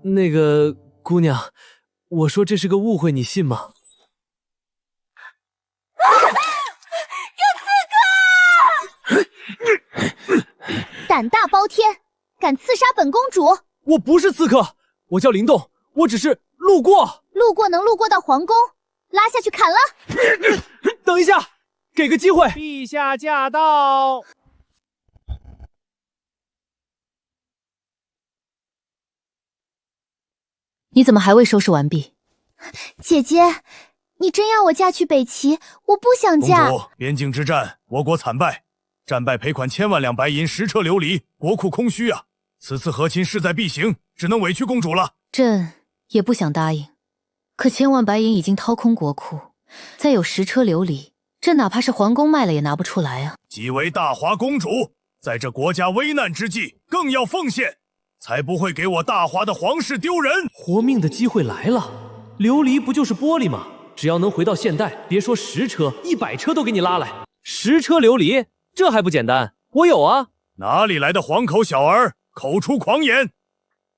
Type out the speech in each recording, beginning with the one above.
那个姑娘，我说这是个误会，你信吗？胆大包天，敢刺杀本公主！我不是刺客，我叫林动，我只是路过。路过能路过到皇宫，拉下去砍了！等一下，给个机会。陛下驾到！你怎么还未收拾完毕？姐姐，你真要我嫁去北齐？我不想嫁。公主，边境之战，我国惨败，战败赔款1000万两白银，实撤流离，国库空虚啊！此次和亲势在必行，只能委屈公主了。朕也不想答应，可1000万白银已经掏空国库，再有10车流离，朕哪怕是皇宫卖了也拿不出来啊！即为大华公主，在这国家危难之际，更要奉献，才不会给我大华的皇室丢人。活命的机会来了，琉璃不就是玻璃吗？只要能回到现代，别说10车，100车都给你拉来。10车琉璃，这还不简单？我有啊！哪里来的黄口小儿，口出狂言？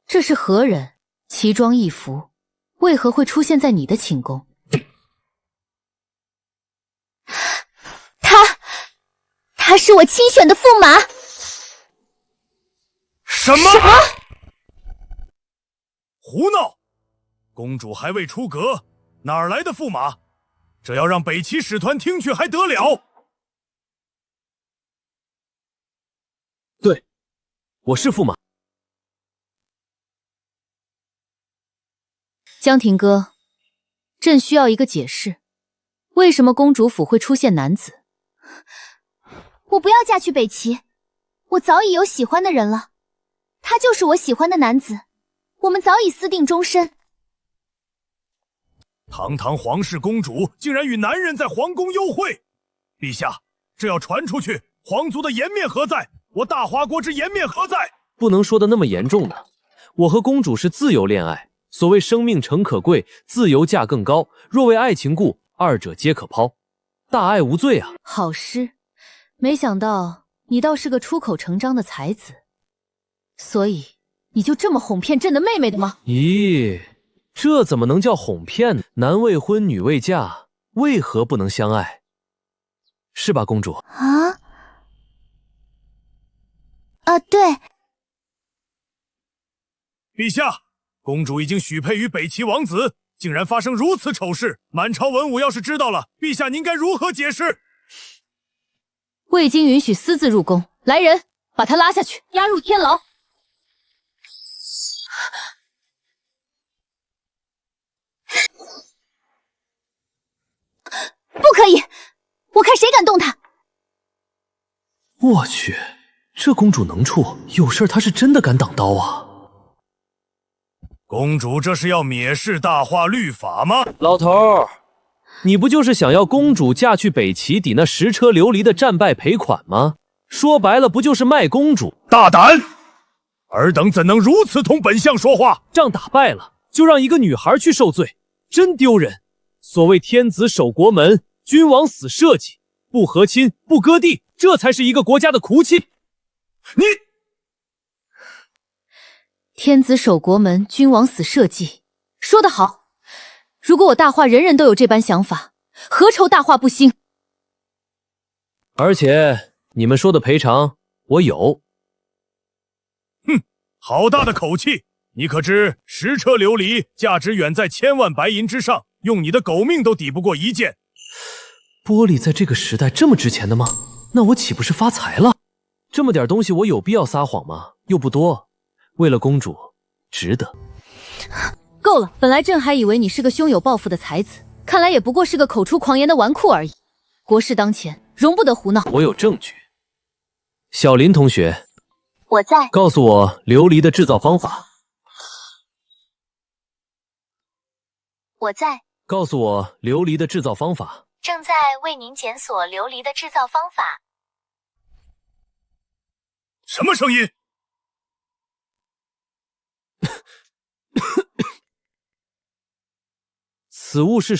这是何人？奇装异服，为何会出现在你的寝宫？他是我亲选的驸马。什么？胡闹！公主还未出阁，哪儿来的驸马？这要让北齐使团听去还得了？对，我是驸马。江廷哥，朕需要一个解释，为什么公主府会出现男子？我不要嫁去北齐，我早已有喜欢的人了，他就是我喜欢的男子，我们早已私定终身。堂堂皇室公主竟然与男人在皇宫幽会，陛下，这要传出去，皇族的颜面何在？我大华国之颜面何在？不能说的那么严重的，我和公主是自由恋爱，所谓生命诚可贵，自由价更高，若为爱情故，二者皆可抛，大爱无罪啊。好诗，没想到你倒是个出口成章的才子，所以你就这么哄骗朕的妹妹的吗？咦，这怎么能叫哄骗呢？男未婚女未嫁，为何不能相爱？是吧，公主？对。陛下，公主已经许配于北齐王子，竟然发生如此丑事，满朝文武要是知道了，陛下您该如何解释？未经允许私自入宫，来人，把他拉下去，押入天牢。不可以，我看谁敢动他。我去，这公主能处，有事她是真的敢挡刀啊！公主这是要蔑视大化律法吗？老头，你不就是想要公主嫁去北齐抵那10车流离的战败赔款吗？说白了不就是卖公主？大胆！尔等怎能如此同本相说话？仗打败了就让一个女孩去受罪，真丢人！所谓天子守国门，君王死社稷，不和亲不割地，这才是一个国家的骨气。你天子守国门，君王死社稷，说得好。如果我大化人人都有这般想法，何愁大化不兴？而且你们说的赔偿我有。哼，好大的口气！你可知10车琉璃价值远在1000万白银之上，用你的狗命都抵不过一件。玻璃在这个时代这么值钱的吗？那我岂不是发财了？这么点东西我有必要撒谎吗？又不多，为了公主，值得。够了，本来朕还以为你是个胸有抱负的才子，看来也不过是个口出狂言的纨绔而已。国事当前，容不得胡闹。我有证据。小林同学，我在。告诉我琉璃的制造方法。我在。告诉我琉璃的制造方法。正在为您检索琉璃的制造方法。什么声音？此物是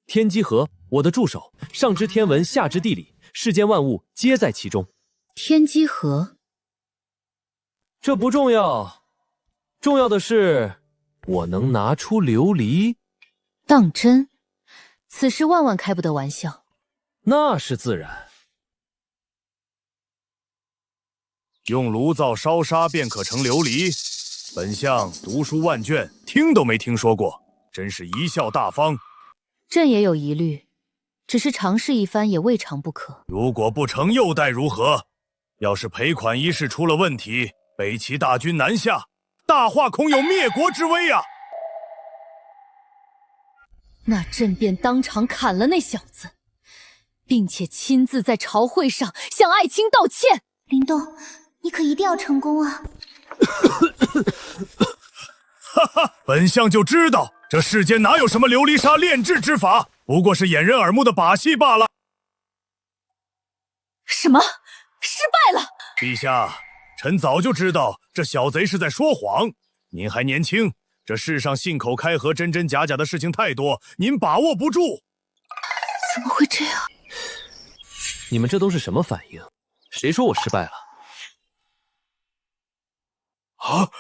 天机盒，我的助手，上知天文，下知地理，世间万物皆在其中。天机盒？这不重要，重要的是，我能拿出琉璃。当真？此事万万开不得玩笑。那是自然。用炉灶烧沙便可成琉璃，本相读书万卷，听都没听说过，真是贻笑大方。朕也有疑虑，只是尝试一番也未尝不可。如果不成，又待如何？要是赔款一事出了问题，北齐大军南下，大化恐有灭国之危啊！那朕便当场砍了那小子，并且亲自在朝会上向爱卿道歉。林动，你可一定要成功啊！哈哈，本相就知道这世间哪有什么琉璃砂炼制之法，不过是掩人耳目的把戏罢了。什么？失败了？陛下，臣早就知道这小贼是在说谎。您还年轻，这世上信口开河、真真假假的事情太多，您把握不住。怎么会这样？你们这都是什么反应？谁说我失败了？啊！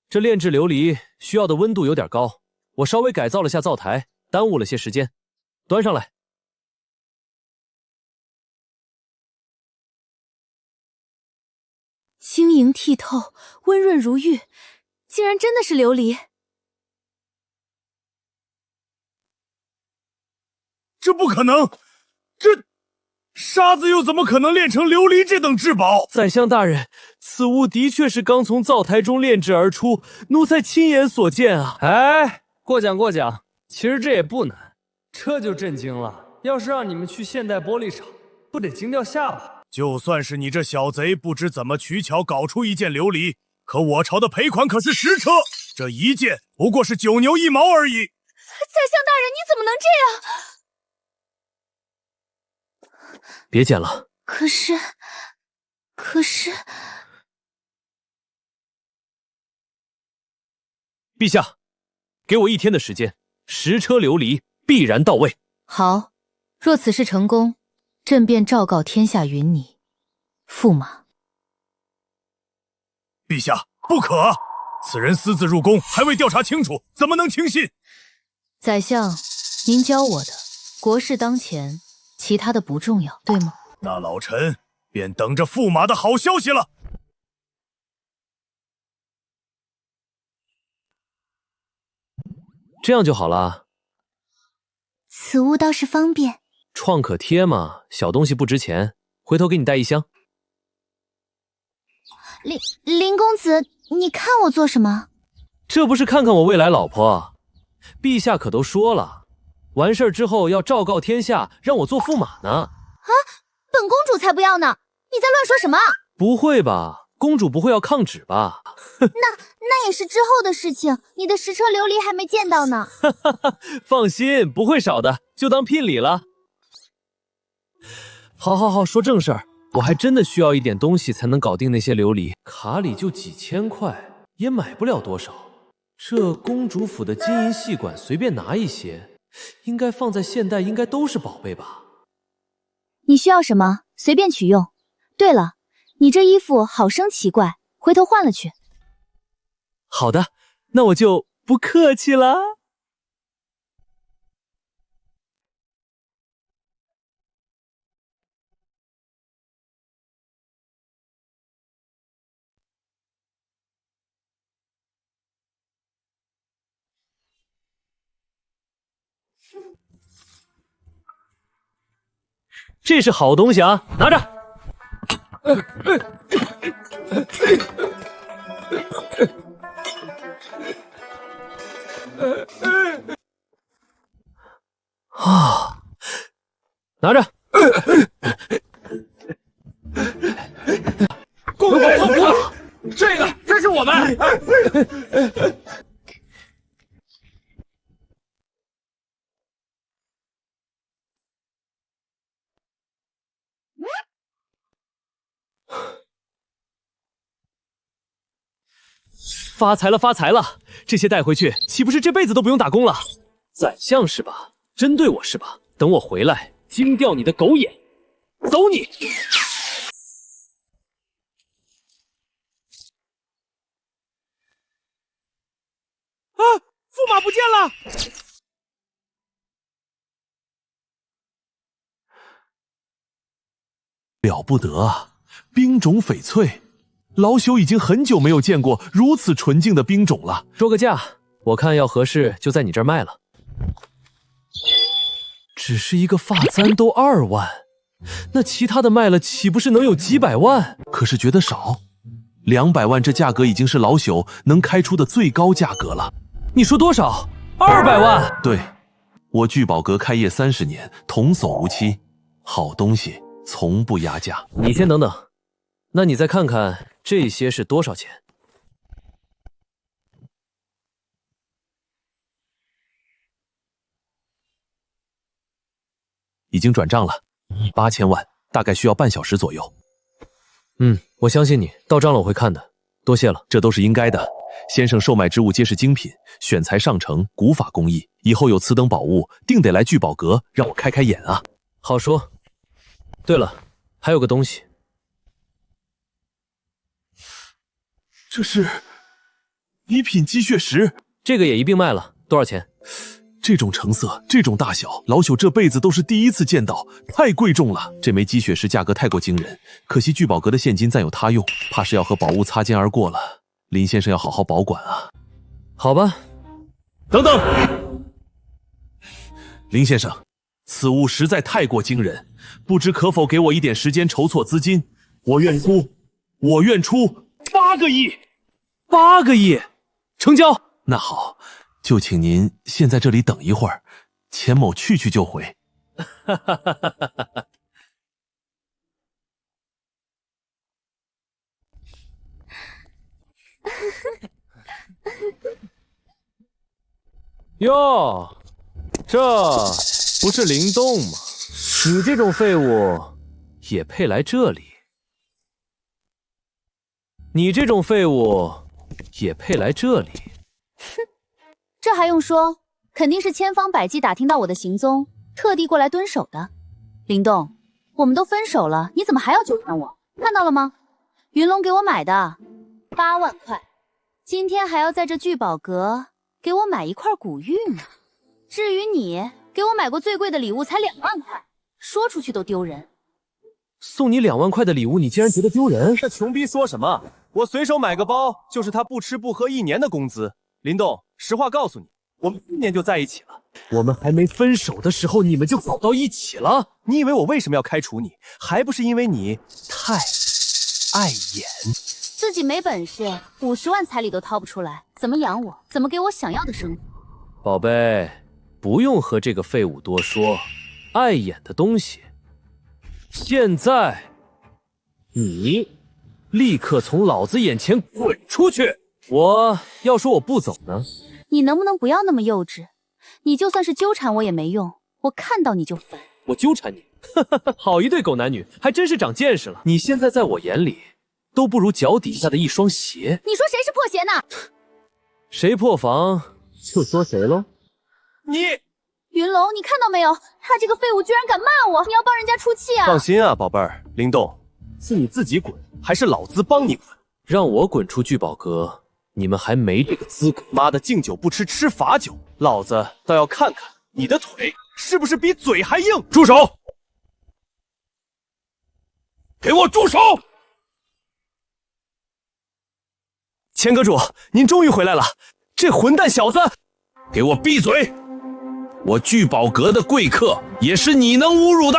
这炼制琉璃需要的温度有点高，我稍微改造了下灶台，耽误了些时间。端上来。晶莹剔透，温润如玉，竟然真的是琉璃！这不可能，这沙子又怎么可能炼成琉璃这等至宝？宰相大人，此物的确是刚从灶台中炼制而出，奴才亲眼所见啊！哎，过奖过奖，其实这也不难，这就震惊了。要是让你们去现代玻璃厂，不得惊掉下巴？就算是你这小贼不知怎么取巧搞出一件琉璃，可我朝的赔款可是10车，这一件不过是9牛1毛而已。宰相大人，你怎么能这样？别捡了。可是，陛下，给我1天的时间，10车琉璃必然到位。好，若此事成功，朕便昭告天下云你驸马。陛下，不可！此人私自入宫，还未调查清楚，怎么能轻信？宰相，您教我的，国事当前，其他的不重要，对吗？那老臣便等着驸马的好消息了。这样就好了。此物倒是方便。创可贴嘛，小东西不值钱，回头给你带1箱。林公子，你看我做什么？这不是看看我未来老婆？陛下可都说了，完事儿之后要昭告天下，让我做驸马呢。啊，本公主才不要呢！你在乱说什么？不会吧，公主不会要抗旨吧？那也是之后的事情，你的10车琉璃还没见到呢。放心，不会少的，就当聘礼了。好，说正事儿，我还真的需要一点东西才能搞定那些琉璃，卡里就几千块，也买不了多少。这公主府的金银细管随便拿一些，应该放在现代应该都是宝贝吧？你需要什么，随便取用。对了，你这衣服好生奇怪，回头换了去。好的，那我就不客气了。这是好东西啊，拿着。啊，拿着。公主错不了，这是我们。发财了，发财了！这些带回去，岂不是这辈子都不用打工了？宰相是吧？针对我是吧？等我回来，惊掉你的狗眼！走你！驸马不见了！了不得啊！冰种翡翠，老朽已经很久没有见过如此纯净的冰种了。说个价，我看要合适就在你这儿卖了。只是一个发簪都2万，那其他的卖了岂不是能有几百万？可是觉得少，200万这价格已经是老朽能开出的最高价格了。你说多少？200万？对，我聚宝阁开业30年，童叟无欺，好东西从不压价。你先等等，那你再看看这些是多少钱？已经转账了，8000万，大概需要半小时左右。我相信你，到账了我会看的，多谢了。这都是应该的，先生售卖之物皆是精品，选材上乘，古法工艺，以后有此等宝物，定得来聚宝阁让我开开眼啊。好说。对了，还有个东西，这是一品积血石，这个也一并卖了，多少钱？这种成色，这种大小，老朽这辈子都是第一次见到，太贵重了。这枚积血石价格太过惊人，可惜聚宝阁的现金暂有他用，怕是要和宝物擦肩而过了。林先生要好好保管啊。好吧，等等，林先生，此物实在太过惊人，不知可否给我一点时间筹措资金？我愿出8个亿，8个亿，成交。那好。就请您先在这里等一会儿，钱某去就回。哟，这不是灵动吗？你这种废物也配来这里？你这种废物也配来这里？哼。这还用说，肯定是千方百计打听到我的行踪，特地过来蹲守的。林动，我们都分手了，你怎么还要纠缠我？看到了吗？云龙给我买的，8万块，今天还要在这聚宝阁给我买一块古玉呢。至于你，给我买过最贵的礼物才2万块，说出去都丢人。送你2万块的礼物，你竟然觉得丢人？这穷逼说什么？我随手买个包，就是他不吃不喝1年的工资。林动，实话告诉你，我们4年就在一起了。我们还没分手的时候，你们就走到一起了。你以为我为什么要开除你？还不是因为你太碍眼。自己没本事，50万彩礼都掏不出来，怎么养我？怎么给我想要的生活？宝贝，不用和这个废物多说，碍眼的东西。现在，你立刻从老子眼前滚出去！我要说我不走呢？你能不能不要那么幼稚？你就算是纠缠我也没用，我看到你就烦。我纠缠你？好一对狗男女，还真是长见识了。你现在在我眼里，都不如脚底下的一双鞋。你说谁是破鞋呢？谁破防就说谁喽。你云龙，你看到没有？他这个废物居然敢骂我！你要帮人家出气啊！放心啊，宝贝儿，灵动，是你自己滚，还是老子帮你滚？让我滚出聚宝阁，你们还没这个资格。妈的，敬酒不吃吃罚酒，老子倒要看看你的腿是不是比嘴还硬！住手！给我住手！钱阁主，您终于回来了！这混蛋小子，给我闭嘴！我聚宝阁的贵客也是你能侮辱的？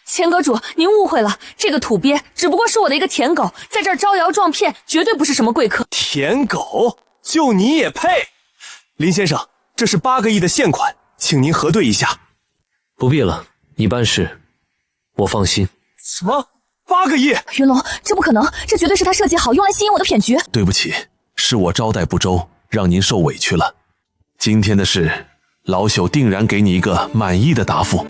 钱阁主，您误会了，这个土鳖只不过是我的一个舔狗，在这儿招摇撞骗，绝对不是什么贵客。舔狗？就你也配？林先生，这是8个亿的现款，请您核对一下。不必了，你办事，我放心。什么？8个亿？云龙，这不可能，这绝对是他设计好用来吸引我的骗局。对不起，是我招待不周，让您受委屈了。今天的事，老朽定然给你一个满意的答复。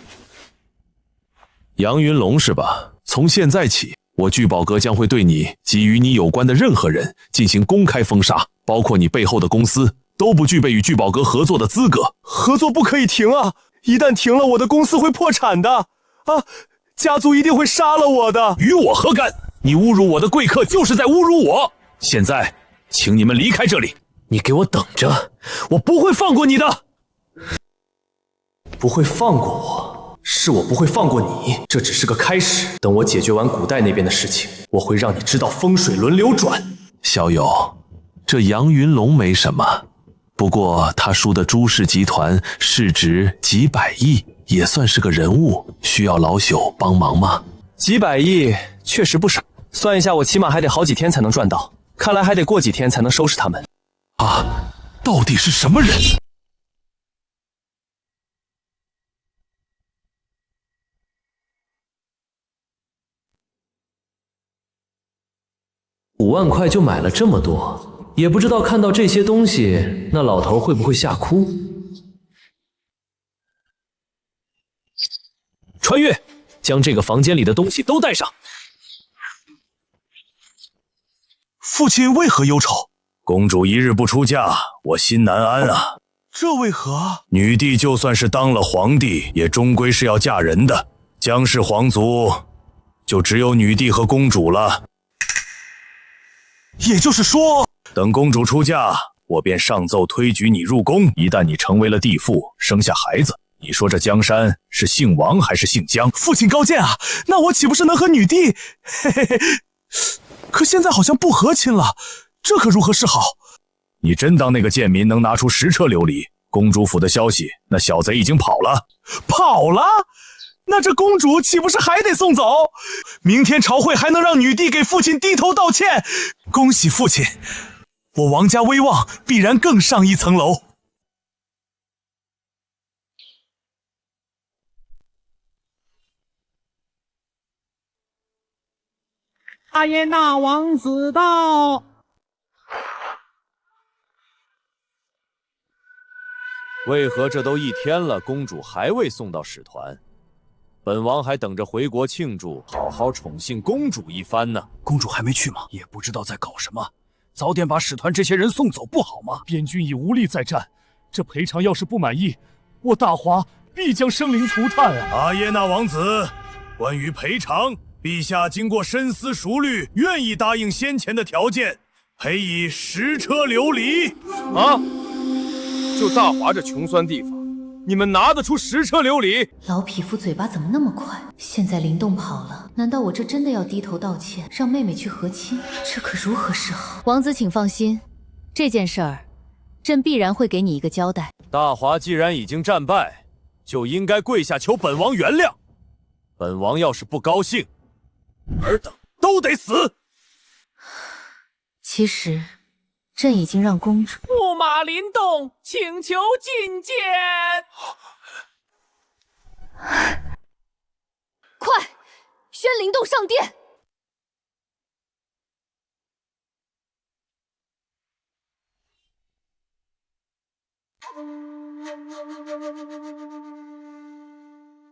杨云龙是吧？从现在起，我聚宝阁将会对你及与你有关的任何人进行公开封杀，包括你背后的公司，都不具备与聚宝阁合作的资格。合作不可以停啊！一旦停了，我的公司会破产的啊！家族一定会杀了我的。与我何干？你侮辱我的贵客，就是在侮辱我。现在，请你们离开这里。你给我等着，我不会放过你的！不会放过我，是我不会放过你，这只是个开始。等我解决完古代那边的事情，我会让你知道风水轮流转。小友，这杨云龙没什么，不过他输的朱氏集团市值几百亿，也算是个人物，需要老朽帮忙吗？几百亿确实不少，算一下我起码还得好几天才能赚到，看来还得过几天才能收拾他们。啊，到底是什么人？ 5万块就买了这么多，也不知道看到这些东西，那老头会不会吓哭？穿越，将这个房间里的东西都带上。父亲为何忧愁？公主一日不出嫁，我心难安啊。这为何？女帝就算是当了皇帝，也终归是要嫁人的。江氏皇族就只有女帝和公主了。 也就是说，等公主出嫁，我便上奏推举你入宫。一旦你成为了帝父，生下孩子，你说这江山是姓王还是姓江？父亲高见啊！那我岂不是能和女帝？嘿嘿嘿。可现在好像不和亲了，这可如何是好？你真当那个贱民能拿出10车琉璃？公主府的消息，那小贼已经跑了。跑了？ 那这公主岂不是还得送走？明天朝会还能让女帝给父亲低头道歉。恭喜父亲，我王家威望必然更上一层楼。阿耶那王子到。为何这都1天了，公主还未送到使团？ 本王还等着回国庆祝，好好宠幸公主一番呢。公主还没去吗？也不知道在搞什么，早点把使团这些人送走不好吗？边军已无力再战，这赔偿要是不满意，我大华必将生灵涂炭啊！阿耶纳王子，关于赔偿，陛下经过深思熟虑，愿意答应先前的条件，赔以10车琉璃。啊！就大华这穷酸地方。 你们拿得出10车琉璃？老匹夫嘴巴怎么那么快？现在灵动跑了，难道我这真的要低头道歉，让妹妹去和亲？这可如何是好？王子，请放心，这件事儿，朕必然会给你一个交代。大华既然已经战败，就应该跪下求本王原谅。本王要是不高兴，尔等都得死。其实。 朕已经让公主驸马林动请求觐见。快，宣灵动上殿！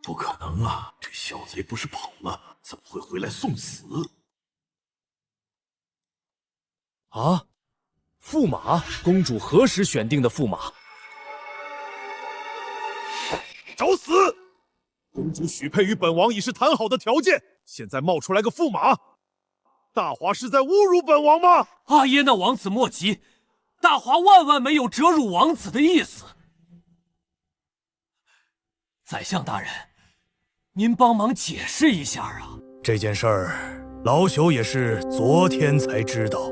不可能啊！这小贼不是跑了，怎么会回来送死？啊！ 驸马，公主何时选定的驸马？找死！公主许配于本王已是谈好的条件，现在冒出来个驸马，大华是在侮辱本王吗？阿耶那王子莫急，大华万万没有折辱王子的意思。宰相大人，您帮忙解释一下啊！这件事儿，老朽也是昨天才知道。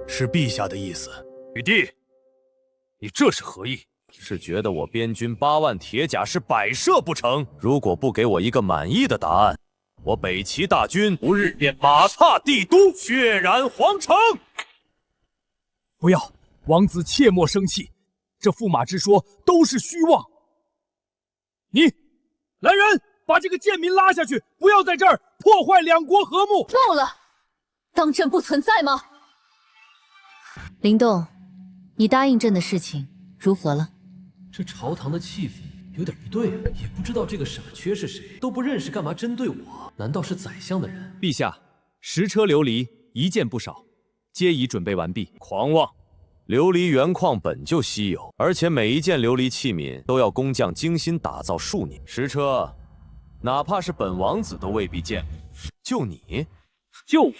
是陛下的意思，女帝，你这是何意？是觉得我边军8万铁甲是摆设不成？如果不给我一个满意的答案，我北齐大军不日便马踏帝都，血染皇城。不要，王子切莫生气，这驸马之说都是虚妄。你，来人，把这个贱民拉下去，不要在这儿破坏两国和睦。够了，当朕不存在吗？ 灵动，你答应朕的事情如何了？这朝堂的气氛有点不对啊，也不知道这个傻缺是谁，都不认识，干嘛针对我？难道是宰相的人？陛下，10车琉璃1件不少，皆已准备完毕。狂妄！琉璃原矿本就稀有，而且每一件琉璃器皿都要工匠精心打造数年。10车，哪怕是本王子都未必见过。就你，就我。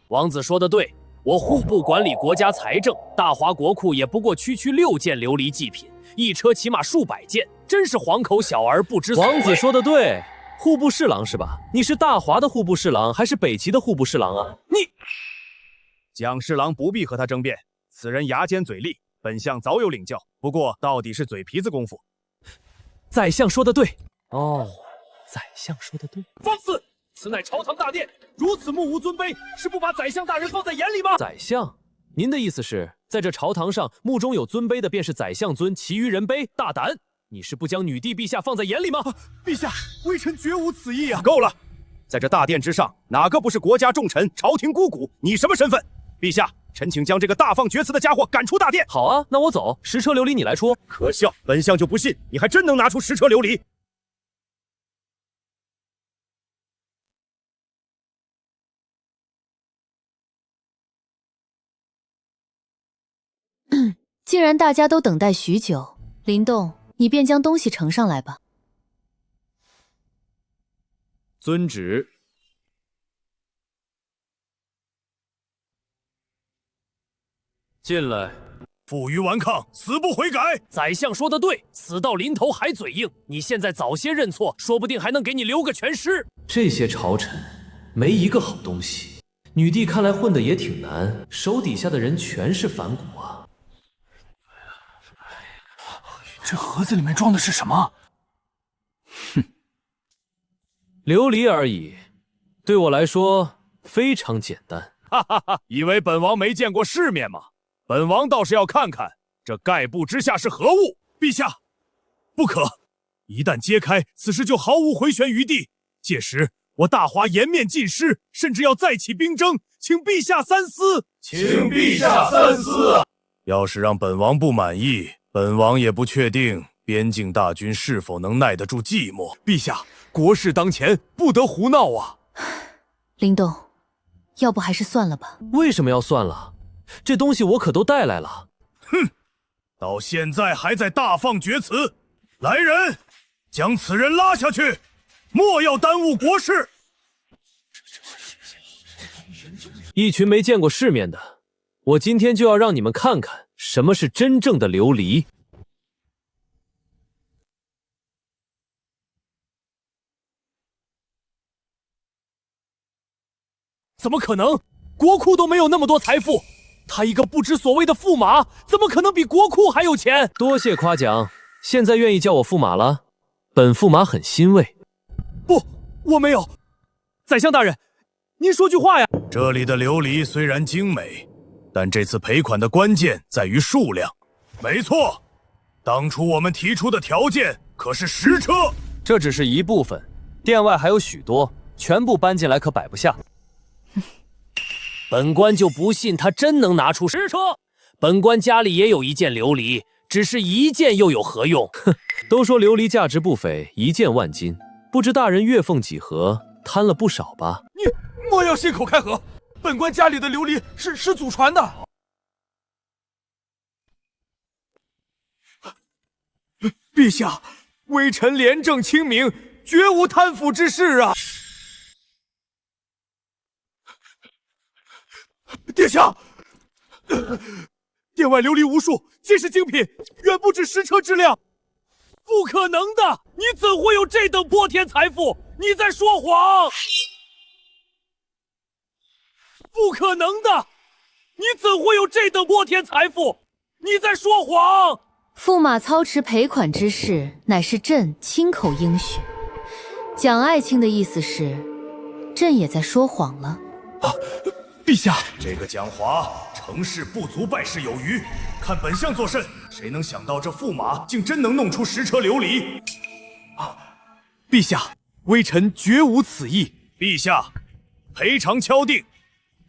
王子说的对。我户部管理国家财政，大华国库也不过区6件琉璃祭品，一车起码数百件，真是黄口小儿不知所谓。王子说的对，户部侍郎是吧？你是大华的户部侍郎还是北齐的户部侍郎啊？蒋侍郎不必和他争辩，此人牙尖嘴利，本相早有领教。不过到底是嘴皮子功夫。宰相说的对。哦，宰相说的对。放肆！此乃朝堂大殿，如此目无尊卑，是不把宰相大人放在眼里吗？宰相，您的意思是，在这朝堂上，目中有尊卑的便是宰相尊，其余人卑。大胆！你是不将女帝陛下放在眼里吗？陛下，微臣绝无此意啊！够了，在这大殿之上，哪个不是国家重臣、朝廷姑姑？你什么身份？陛下，臣请将这个大放厥词的家伙赶出大殿。好啊，那我走，10车琉璃你来出。可笑，本相就不信你还真能拿出10车琉璃。既然大家都等待许久，林动，你便将东西呈上来吧。遵旨。进来。负隅顽抗，死不悔改。宰相说的对，死到临头还嘴硬，你现在早些认错，说不定还能给你留个全尸。这些朝臣没一个好东西，女帝看来混得也挺难，手底下的人全是反骨啊。这盒子里面装的是什么？哼，琉璃而已，对我来说非常简单。哈哈哈！以为本王没见过世面吗？本王倒是要看看这盖布之下是何物。陛下，不可！一旦揭开，此事就毫无回旋余地。届时我大华颜面尽失，甚至要再起兵争，请陛下三思。请陛下三思。要是让本王不满意，本王也不确定边境大军是否能耐得住寂寞。陛下，国事当前，不得胡闹啊！林动，要不还是算了吧。为什么要算了？这东西我可都带来了。哼，到现在还在大放厥词。来人，将此人拉下去，莫要耽误国事。一群没见过世面的，我今天就要让你们看看什么是真正的琉璃。怎么可能？国库都没有那么多财富，他一个不知所谓的驸马，怎么可能比国库还有钱？多谢夸奖，现在愿意叫我驸马了，本驸马很欣慰。不，我没有。宰相大人，您说句话呀！这里的琉璃虽然精美，但这次赔款的关键在于数量。没错，当初我们提出的条件可是10车。这只是一部分，殿外还有许多，全部搬进来可摆不下。本官就不信他真能拿出10车。本官家里也有一件琉璃，只是一件又有何用？哼，都说琉璃价值不菲，一件万金，不知大人月俸几何，贪了不少吧？你莫要信口开河，本官家里的琉璃是祖传的。陛下，微臣廉政清明，绝无贪腐之事啊！殿下，殿外琉璃无数，皆是精品，远不止10车之量。不可能的！你怎会有这等泼天财富？你在说谎！不可能的！你怎会有这等泼天财富？你在说谎！驸马操持赔款之事，乃是朕亲口应许。蒋爱卿的意思是，朕也在说谎了。啊，陛下，这个蒋华成事不足，败事有余，看本相作甚？谁能想到这驸马竟真能弄出10车琉璃？啊，陛下，微臣绝无此意。陛下，赔偿敲定。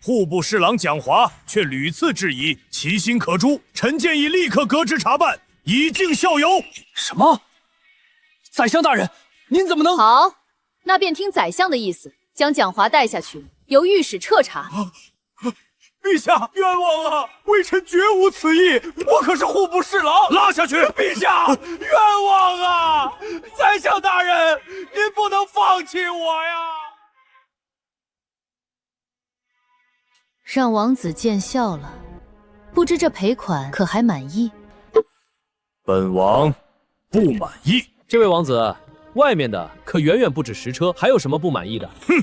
户部侍郎蒋华却屡次质疑，其心可诛。臣建议立刻革职查办，以儆效尤。什么？宰相大人，您怎么能……好，那便听宰相的意思，将蒋华带下去，由御史彻查。陛下冤枉啊！微臣绝无此意，我可是户部侍郎。拉下去！陛下冤枉啊！宰相大人，您不能放弃我呀！让王子见笑了，不知这赔款可还满意？本王不满意。这位王子，外面的可远远不止10车，还有什么不满意的？哼，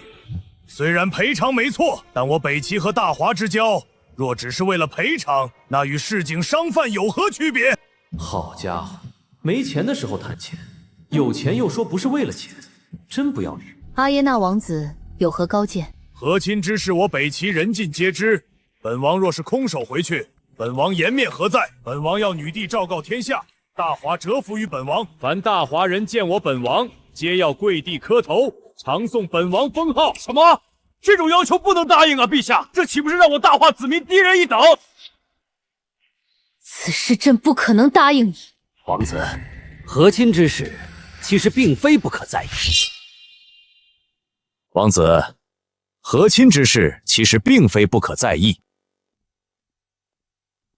虽然赔偿没错，但我北齐和大华之交，若只是为了赔偿，那与市井商贩有何区别？好家伙，没钱的时候谈钱，有钱又说不是为了钱，真不要脸。阿耶纳王子有何高见？和亲之事，我北齐人尽皆知。本王若是空手回去，本王颜面何在？本王要女帝昭告天下，大华折服于本王。凡大华人见我本王，皆要跪地磕头，常送本王封号。什么？这种要求不能答应啊，陛下！这岂不是让我大华子民低人一等？此事朕不可能答应你。王子，和亲之事其实并非不可在意。王子，和亲之事其实并非不可在意。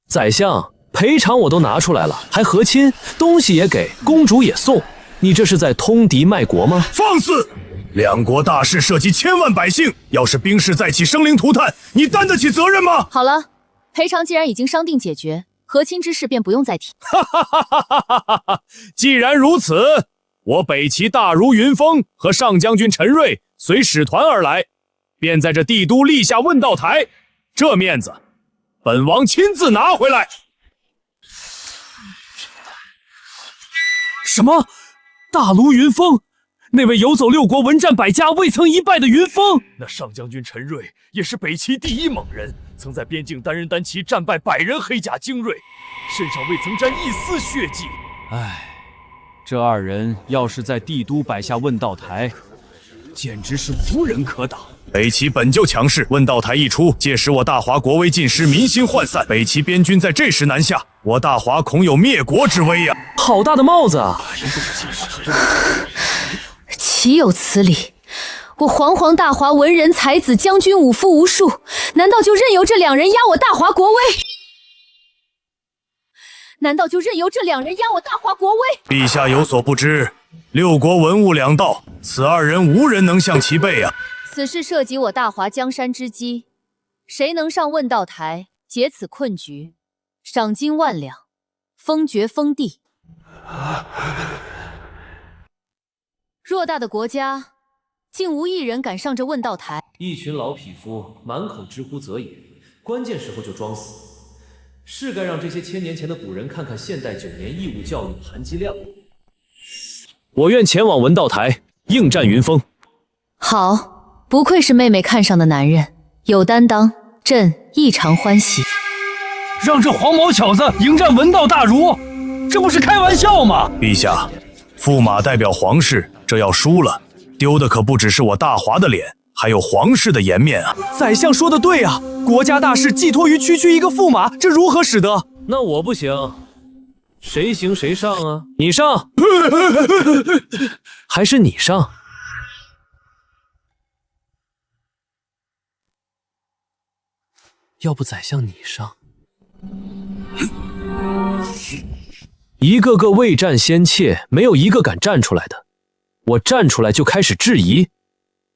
宰相，赔偿我都拿出来了，还和亲，东西也给，公主也送，你这是在通敌卖国吗？放肆！两国大事涉及千万百姓，要是兵士再起生灵涂炭，你担得起责任吗？好了，赔偿既然已经商定解决，和亲之事便不用再提。既然如此，我北齐大如云峰和上将军陈瑞随使团而来，便在这帝都立下问道台，这面子，本王亲自拿回来。什么？大卢云峰？那位游走6国、文战百家、未曾一败的云峰？那上将军陈瑞也是北齐第一猛人，曾在边境单人单骑战败100人黑甲精锐，身上未曾沾一丝血迹。唉，这二人要是在帝都摆下问道台，简直是无人可挡。北齐本就强势，问道台一出，届时我大华国威尽失，民心涣散。北齐边军在这时南下，我大华恐有灭国之危呀！好大的帽子啊！岂有此理！我煌煌大华文人才子，将军武夫无数，难道就任由这2人压我大华国威？难道就任由这2人压我大华国威？陛下有所不知，6国文武两道，此2人无人能相其背啊！此事涉及我大华江山之基，谁能上问道台解此困局，赏金10000两，封爵封地。偌大的国家，竟无一人敢上这问道台。一群老匹夫满口之乎则也，关键时候就装死，是该让这些1000年前的古人看看现代9年义务教育的含金量。我愿前往文道台应战云峰。好，不愧是妹妹看上的男人，有担当，朕异常欢喜。让这黄毛小子迎战文道大儒，这不是开玩笑吗？陛下，驸马代表皇室，这要输了，丢的可不只是我大华的脸，还有皇室的颜面啊！宰相说的对啊，国家大事寄托于区区一个驸马，这如何使得？那我不行，谁行谁上啊？你上，还是你上？要不宰相你上？一个个未战先怯，没有一个敢站出来的。我站出来就开始质疑，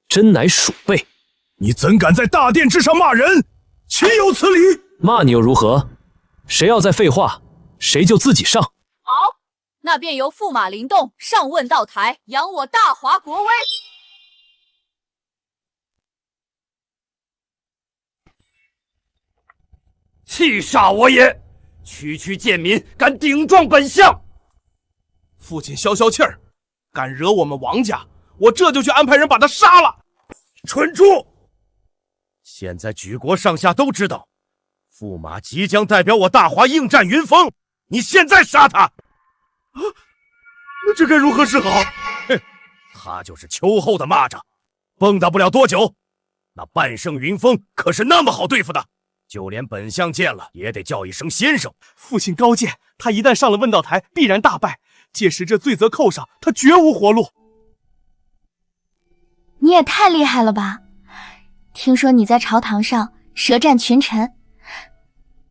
真乃鼠辈！你怎敢在大殿之上骂人？岂有此理！骂你又如何？谁要再废话，谁就自己上。好，那便由驸马林动上问道台，扬我大华国威。气煞我也！区区贱民敢顶撞本相！父亲消消气儿，敢惹我们王家，我这就去安排人把他杀了。蠢猪！现在举国上下都知道，驸马即将代表我大华应战云峰，你现在杀他，那这该如何是好？哼，他就是秋后的蚂蚱，蹦跶不了多久。那半圣云峰可是那么好对付的，就连本相见了也得叫一声先生。父亲高见，他一旦上了问道台，必然大败，届时这罪责扣上，他绝无活路。你也太厉害了吧！听说你在朝堂上舌战群臣，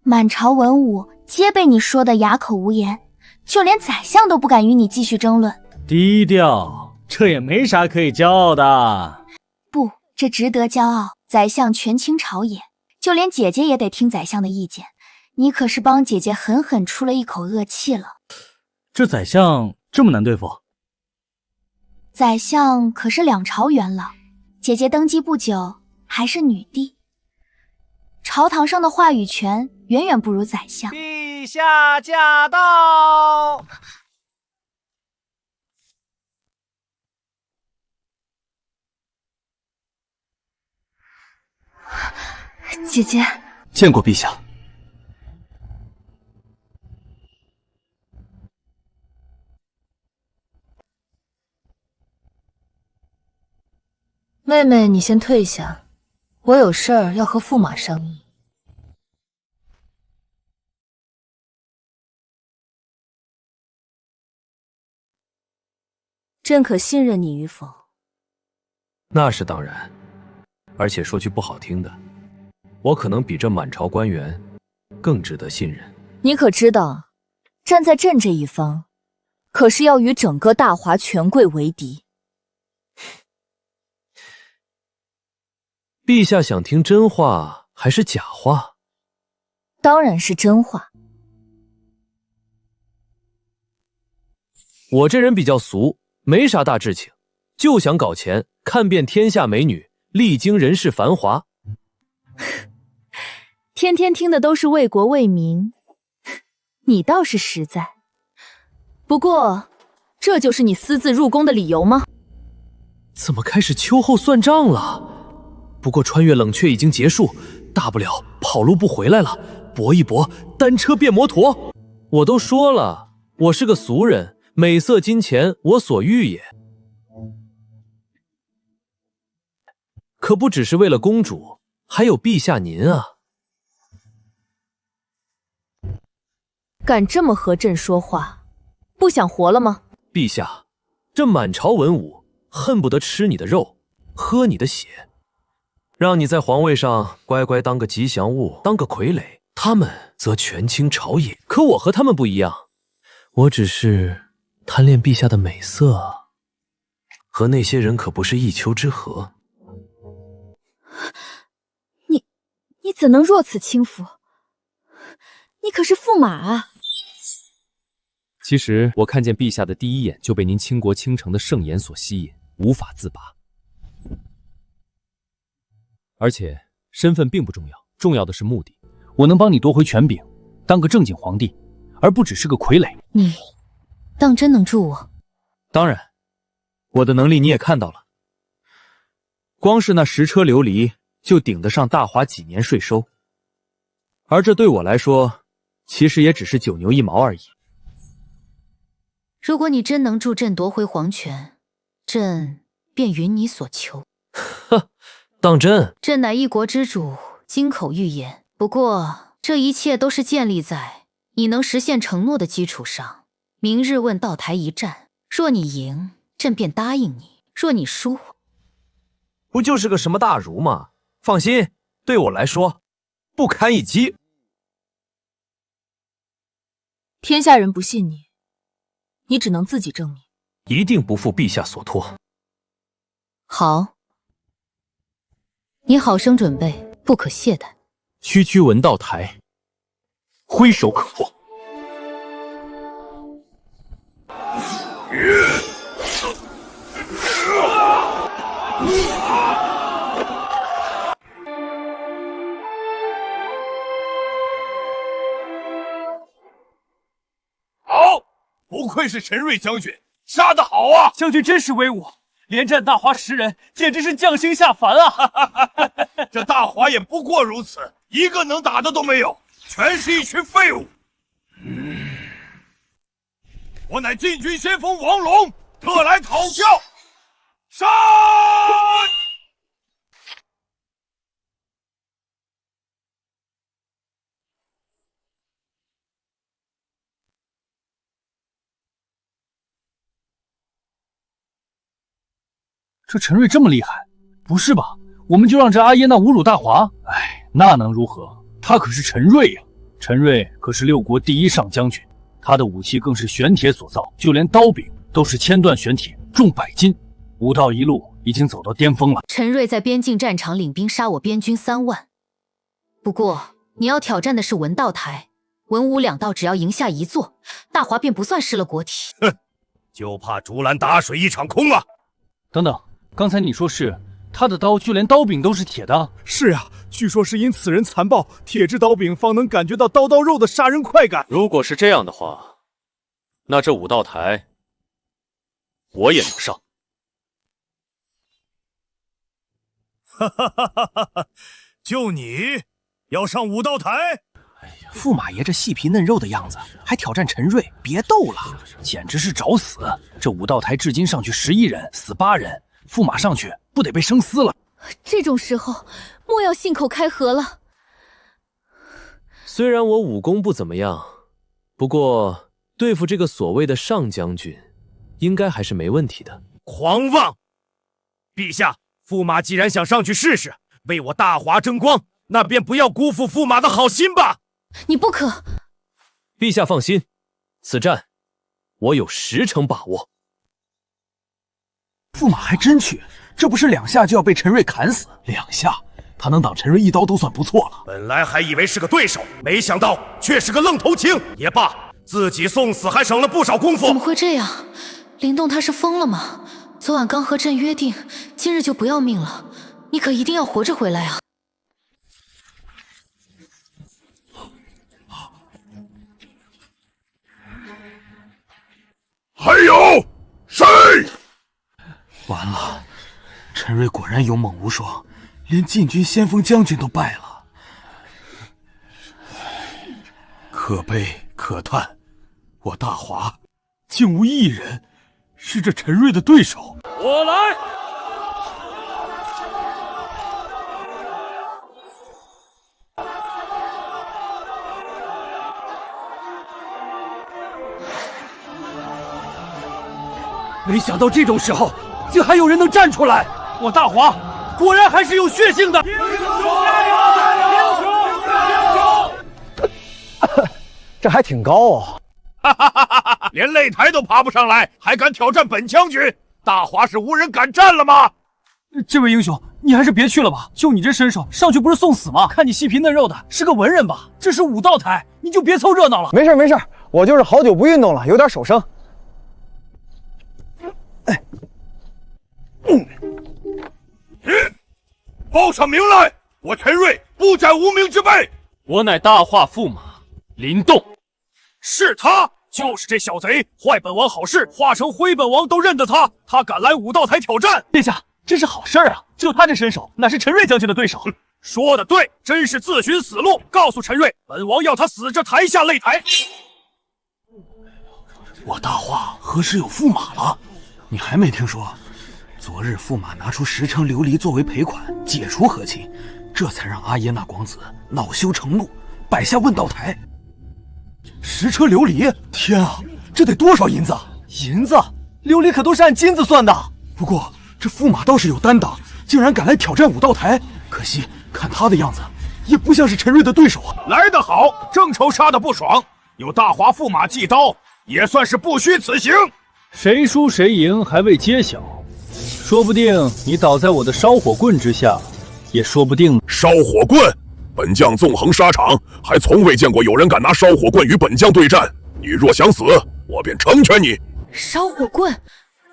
满朝文武皆被你说得哑口无言，就连宰相都不敢与你继续争论。低调，这也没啥可以骄傲的。不，这值得骄傲。宰相权倾朝野，就连姐姐也得听宰相的意见。你可是帮姐姐狠狠出了一口恶气了。这宰相这么难对付？宰相可是2朝元老，姐姐登基不久，还是女帝，朝堂上的话语权远远不如宰相。陛下驾到！姐姐，见过陛下。妹妹，你先退下，我有事儿要和驸马商议。朕可信任你与否？那是当然，而且说句不好听的，我可能比这满朝官员更值得信任。你可知道，站在朕这一方，可是要与整个大华权贵为敌。陛下想听真话还是假话？当然是真话。我这人比较俗，没啥大志情，就想搞钱，看遍天下美女，历经人世繁华。天天听的都是为国为民，你倒是实在。不过，这就是你私自入宫的理由吗？怎么开始秋后算账了？不过穿越冷却已经结束，大不了跑路不回来了，搏一搏，单车变摩托。我都说了，我是个俗人，美色金钱我所欲也。可不只是为了公主，还有陛下您啊！敢这么和朕说话，不想活了吗？陛下，这满朝文武恨不得吃你的肉，喝你的血，让你在皇位上乖乖当个吉祥物，当个傀儡，他们则权倾朝野。可我和他们不一样，我只是贪恋陛下的美色，和那些人可不是一丘之貉。你怎能若此轻浮？你可是驸马啊！其实我看见陛下的第一眼就被您倾国倾城的盛颜所吸引，无法自拔。而且身份并不重要，重要的是目的。我能帮你夺回权柄，当个正经皇帝，而不只是个傀儡。你当真能助我？当然，我的能力你也看到了，光是那10车琉璃就顶得上大华几年税收，而这对我来说，其实也只是9牛1毛而已。如果你真能助朕夺回皇权，朕便允你所求。呵，当真？朕乃一国之主，金口玉言。不过这一切都是建立在你能实现承诺的基础上。明日问道台一战，若你赢，朕便答应你；若你输，不就是个什么大儒吗？放心，对我来说，不堪一击。天下人不信你，你只能自己证明。一定不负陛下所托。好，你好生准备，不可懈怠。区区文道台，挥手可破。好，不愧是陈瑞将军，杀得好啊！将军真是威武，连战大华10人，简直是将星下凡啊！这大华也不过如此，一个能打的都没有，全是一群废物。我乃禁军先锋王龙，特来讨教。杀！这陈瑞这么厉害，不是吧？我们就让这阿耶娜侮辱大华？哎，那能如何？他可是陈瑞呀！陈瑞可是6国第1上将军，他的武器更是玄铁所造，就连刀柄都是千段玄铁，重100斤。武道一路已经走到巅峰了。陈瑞在边境战场领兵杀我边军3万，不过你要挑战的是文道台，文武两道只要赢下一座，大华便不算失了国体。哼，就怕竹篮打水一场空啊！等等，刚才你说是他的刀，就连刀柄都是铁的。是呀，据说是因此人残暴，铁制刀柄方能感觉到刀刀肉的杀人快感。如果是这样的话，那这武道台我也能上。哈哈哈哈哈！就你要上武道台？驸马爷这细皮嫩肉的样子，还挑战陈瑞，别逗了，简直是找死！这武道台至今上去11人，死8人，驸马上去不得被生撕了？这种时候，莫要信口开河了。虽然我武功不怎么样，不过对付这个所谓的上将军，应该还是没问题的。狂妄！陛下，驸马既然想上去试试，为我大华争光，那便不要辜负驸马的好心吧。你不可！陛下放心，此战我有10成把握。驸马还真去，这不是2下就要被陈瑞砍死？2下，他能挡陈瑞1刀都算不错了。本来还以为是个对手，没想到却是个愣头青。也罢，自己送死还省了不少功夫。怎么会这样？林动他是疯了吗？昨晚刚和朕约定，今日就不要命了。你可一定要活着回来啊！还有谁？完了，陈瑞果然勇猛无双，连禁军先锋将军都败了。可悲可叹，我大华竟无一人是这陈瑞的对手。我来。没想到这种时候，竟还有人能站出来！我大华果然还是有血性的。英雄加油！英雄！这还挺高哦。哈哈哈哈哈！连擂台都爬不上来，还敢挑战本将军？大华是无人敢战了吗？这位英雄，你还是别去了吧。就你这身手，上去不是送死吗？看你细皮嫩肉的，是个文人吧？这是武道台，你就别凑热闹了。没事没事，我就是好久不运动了，有点手生。报上名来！我陈瑞不斩无名之辈。我乃大华驸马林动。是他，就是这小贼，坏本王好事，化成灰本王都认得他。他敢来武道台挑战，殿下，这是好事啊！就他这身手，哪是陈瑞将军的对手？说的对，真是自寻死路。告诉陈瑞，本王要他死这台下擂台。我大华何时有驸马了？你还没听说？昨日驸马拿出10成琉璃作为赔款，解除和亲，这才让阿耶那广子恼羞成怒，摆下问道台。10车琉璃，天啊，这得多少银子？银子，琉璃可都是按金子算的。不过这驸马倒是有担当，竟然敢来挑战武道台。可惜看他的样子，也不像是陈瑞的对手啊。来得好，正愁杀得不爽，有大华驸马祭刀，也算是不虚此行。谁输谁赢还未揭晓，说不定你倒在我的烧火棍之下，也说不定。烧火棍，本将纵横沙场，还从未见过有人敢拿烧火棍与本将对战。你若想死，我便成全你。烧火棍，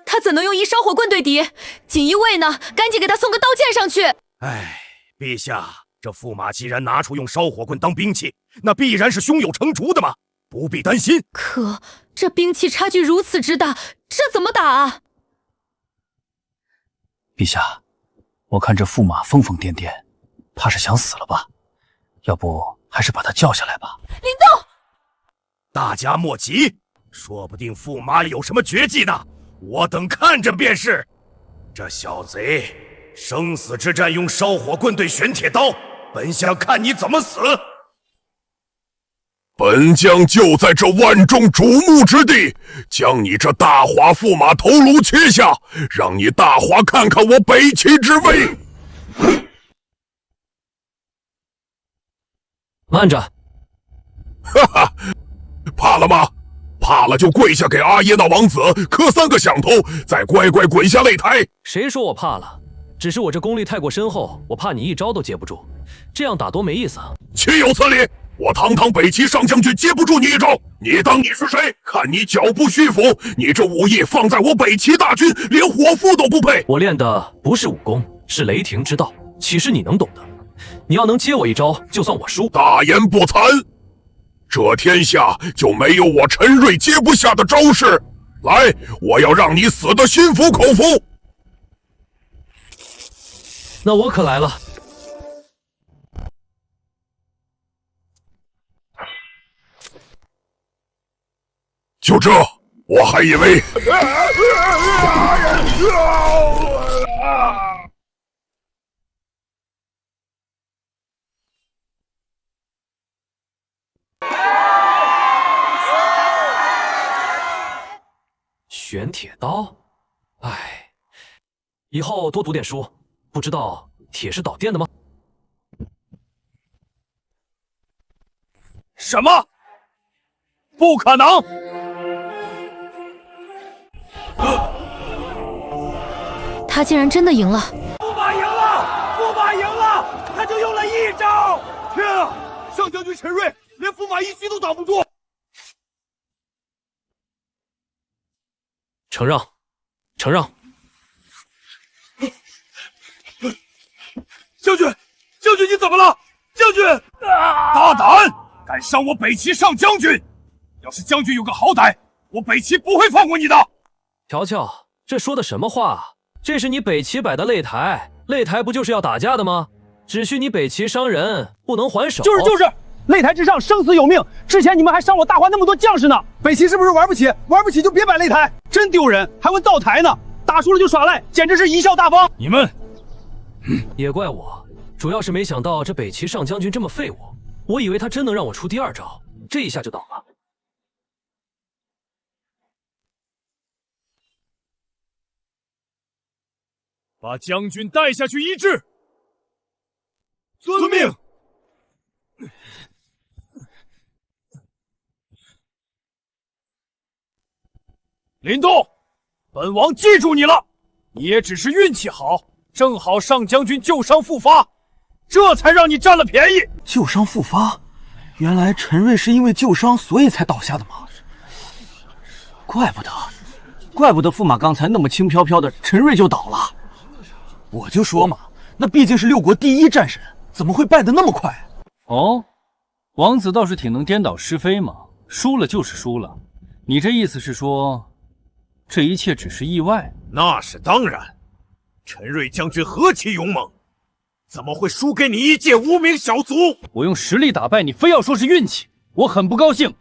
他怎能用一烧火棍对敌？锦衣卫呢？赶紧给他送个刀剑上去！哎，陛下，这驸马既然拿出用烧火棍当兵器，那必然是胸有成竹的嘛，不必担心。可这兵器差距如此之大，这怎么打啊？陛下，我看这驸马疯疯癫癫，怕是想死了吧？要不还是把他叫下来吧。林动，大家莫急，说不定驸马有什么绝技呢，我等看着便是。这小贼生死之战用烧火棍对玄铁刀，本想看你怎么死。本将就在这万众瞩目之地，将你这大华驸马头颅切下，让你大华看看我北齐之威。慢着！哈哈，怕了吗？怕了就跪下给阿耶那王子磕3个响头，再乖乖滚下擂台。谁说我怕了？只是我这功力太过深厚，我怕你一招都接不住。这样打多没意思啊！岂有此理！我堂堂北齐上将军接不住你一招，你当你是谁？看你脚步虚浮，你这武艺放在我北齐大军，连伙夫都不配。我练的不是武功，是雷霆之道，岂是你能懂的？你要能接我一招，就算我输。大言不惭！这天下就没有我陈瑞接不下的招式。来，我要让你死得心服口服。那我可来了。就这，我还以为……玄铁刀，唉，以后多读点书。不知道铁是导电的吗？什么？不可能！他竟然真的赢了！驸马赢了！驸马赢了！他就用了一招！天啊！上将军陈瑞连驸马一击都挡不住！承让，承让！将军，将军你怎么了？将军！大胆，敢伤我北齐上将军！要是将军有个好歹，我北齐不会放过你的！乔乔，这说的什么话？这是你北齐摆的擂台，擂台不就是要打架的吗？只需你北齐伤人，不能还手。就是，擂台之上生死有命。之前你们还伤我大华那么多将士呢。北齐是不是玩不起？玩不起就别摆擂台，真丢人！还问道台呢？打输了就耍赖，简直是贻笑大方。你们，也怪我，主要是没想到这北齐上将军这么废物。我以为他真能让我出第二招，这一下就倒了。把将军带下去医治。遵命。林动，本王记住你了，你也只是运气好，正好上将军旧伤复发，这才让你占了便宜。旧伤复发，原来陈瑞是因为旧伤所以才倒下的吗？怪不得驸马刚才那么轻飘飘的，陈瑞就倒了。我就说嘛，那毕竟是6国第一战神，怎么会败得那么快？哦，王子倒是挺能颠倒是非嘛，输了就是输了。你这意思是说，这一切只是意外？那是当然。陈瑞将军何其勇猛，怎么会输给你一介无名小卒？我用实力打败你，非要说是运气，我很不高兴。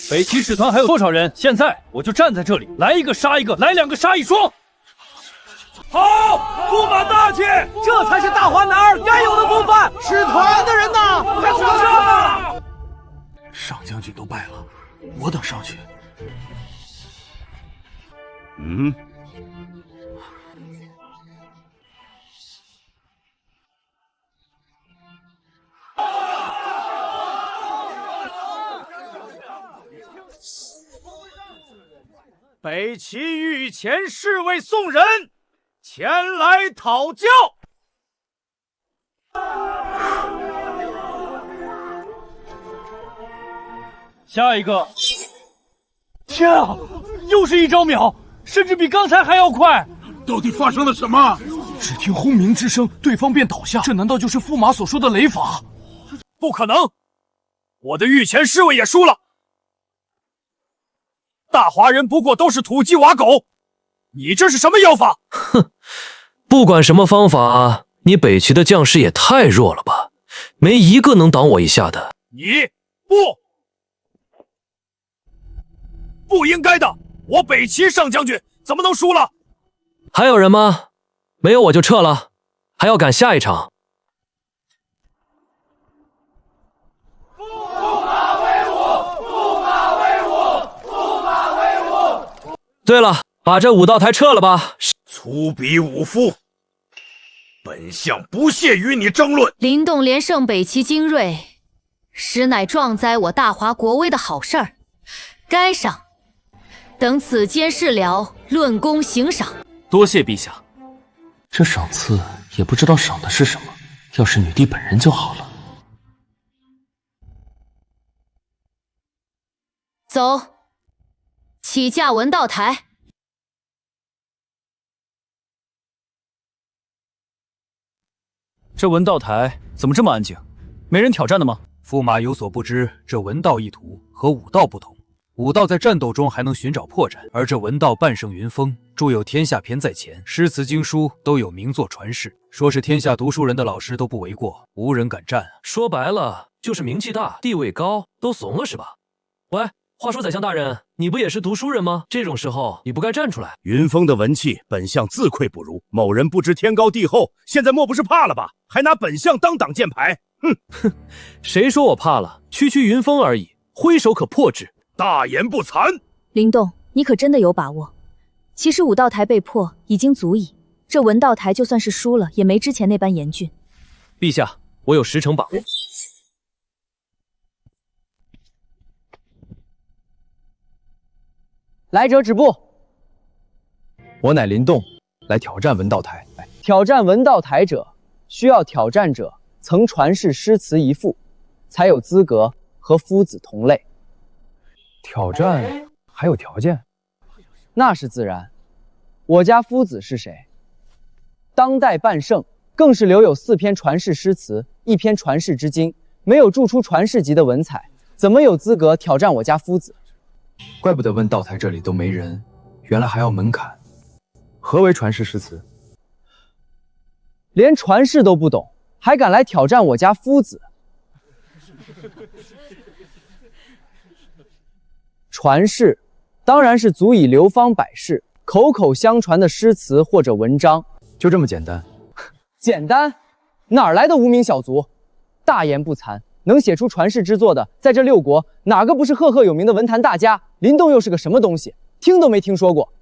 北齐使团还有多少人？现在我就站在这里，来一个杀一个，来2个杀1双。好，驸马大气，这才是大华男儿该有的风范。使团的人呐，快上车！上将军都败了，我等上去。北齐御前侍卫宋人前来讨教。下一个。天啊，又是一招秒，甚至比刚才还要快。到底发生了什么？只听轰鸣之声，对方便倒下。这难道就是驸马所说的雷法？不可能，我的御前侍卫也输了。大华人不过都是土鸡瓦狗，你这是什么妖法？哼，不管什么方法，你北齐的将士也太弱了吧，没一个能挡我一下的。你不应该的，我北齐上将军怎么能输了？还有人吗？没有我就撤了，还要赶下一场。驸马威武！驸马威武！驸马威武！对了，把这武道台撤了吧。粗鄙武夫，本相不屑与你争论。林动连胜北齐精锐，实乃壮哉我大华国威的好事儿，该赏。等此间事了，论功行赏。多谢陛下。这赏赐也不知道赏的是什么。要是女帝本人就好了。走，起驾文道台。这文道台怎么这么安静？没人挑战的吗？驸马有所不知，这文道一途和武道不同。武道在战斗中还能寻找破绽，而这文道半生云峰，著有天下篇在前，诗词经书都有名作传世，说是天下读书人的老师都不为过，无人敢战。说白了就是名气大，地位高，都怂了是吧？喂，话说宰相大人，你不也是读书人吗？这种时候你不该站出来。云峰的文气，本相自愧不如。某人不知天高地厚，现在莫不是怕了吧？还拿本相当挡箭牌？哼，谁说我怕了？区区云峰而已，挥手可破之。大言不惭！灵动，你可真的有把握？其实武道台被破已经足矣，这文道台就算是输了，也没之前那般严峻。陛下，我有10成把握。来者止步！我乃林动，来挑战文道台。挑战文道台者，需要挑战者曾传世诗词一赋，才有资格和夫子同类。挑战还有条件？那是自然。我家夫子是谁？当代半圣，更是留有4篇传世诗词，1篇传世之经，没有著出传世级的文采，怎么有资格挑战我家夫子？怪不得问道台这里都没人，原来还要门槛。何为传世诗词？连传世都不懂，还敢来挑战我家夫子？传世当然是足以流芳百世、口口相传的诗词或者文章，就这么简单？简单？哪儿来的无名小卒？大言不惭！能写出传世之作的，在这6国哪个不是赫赫有名的文坛大家？林动又是个什么东西？听都没听说过。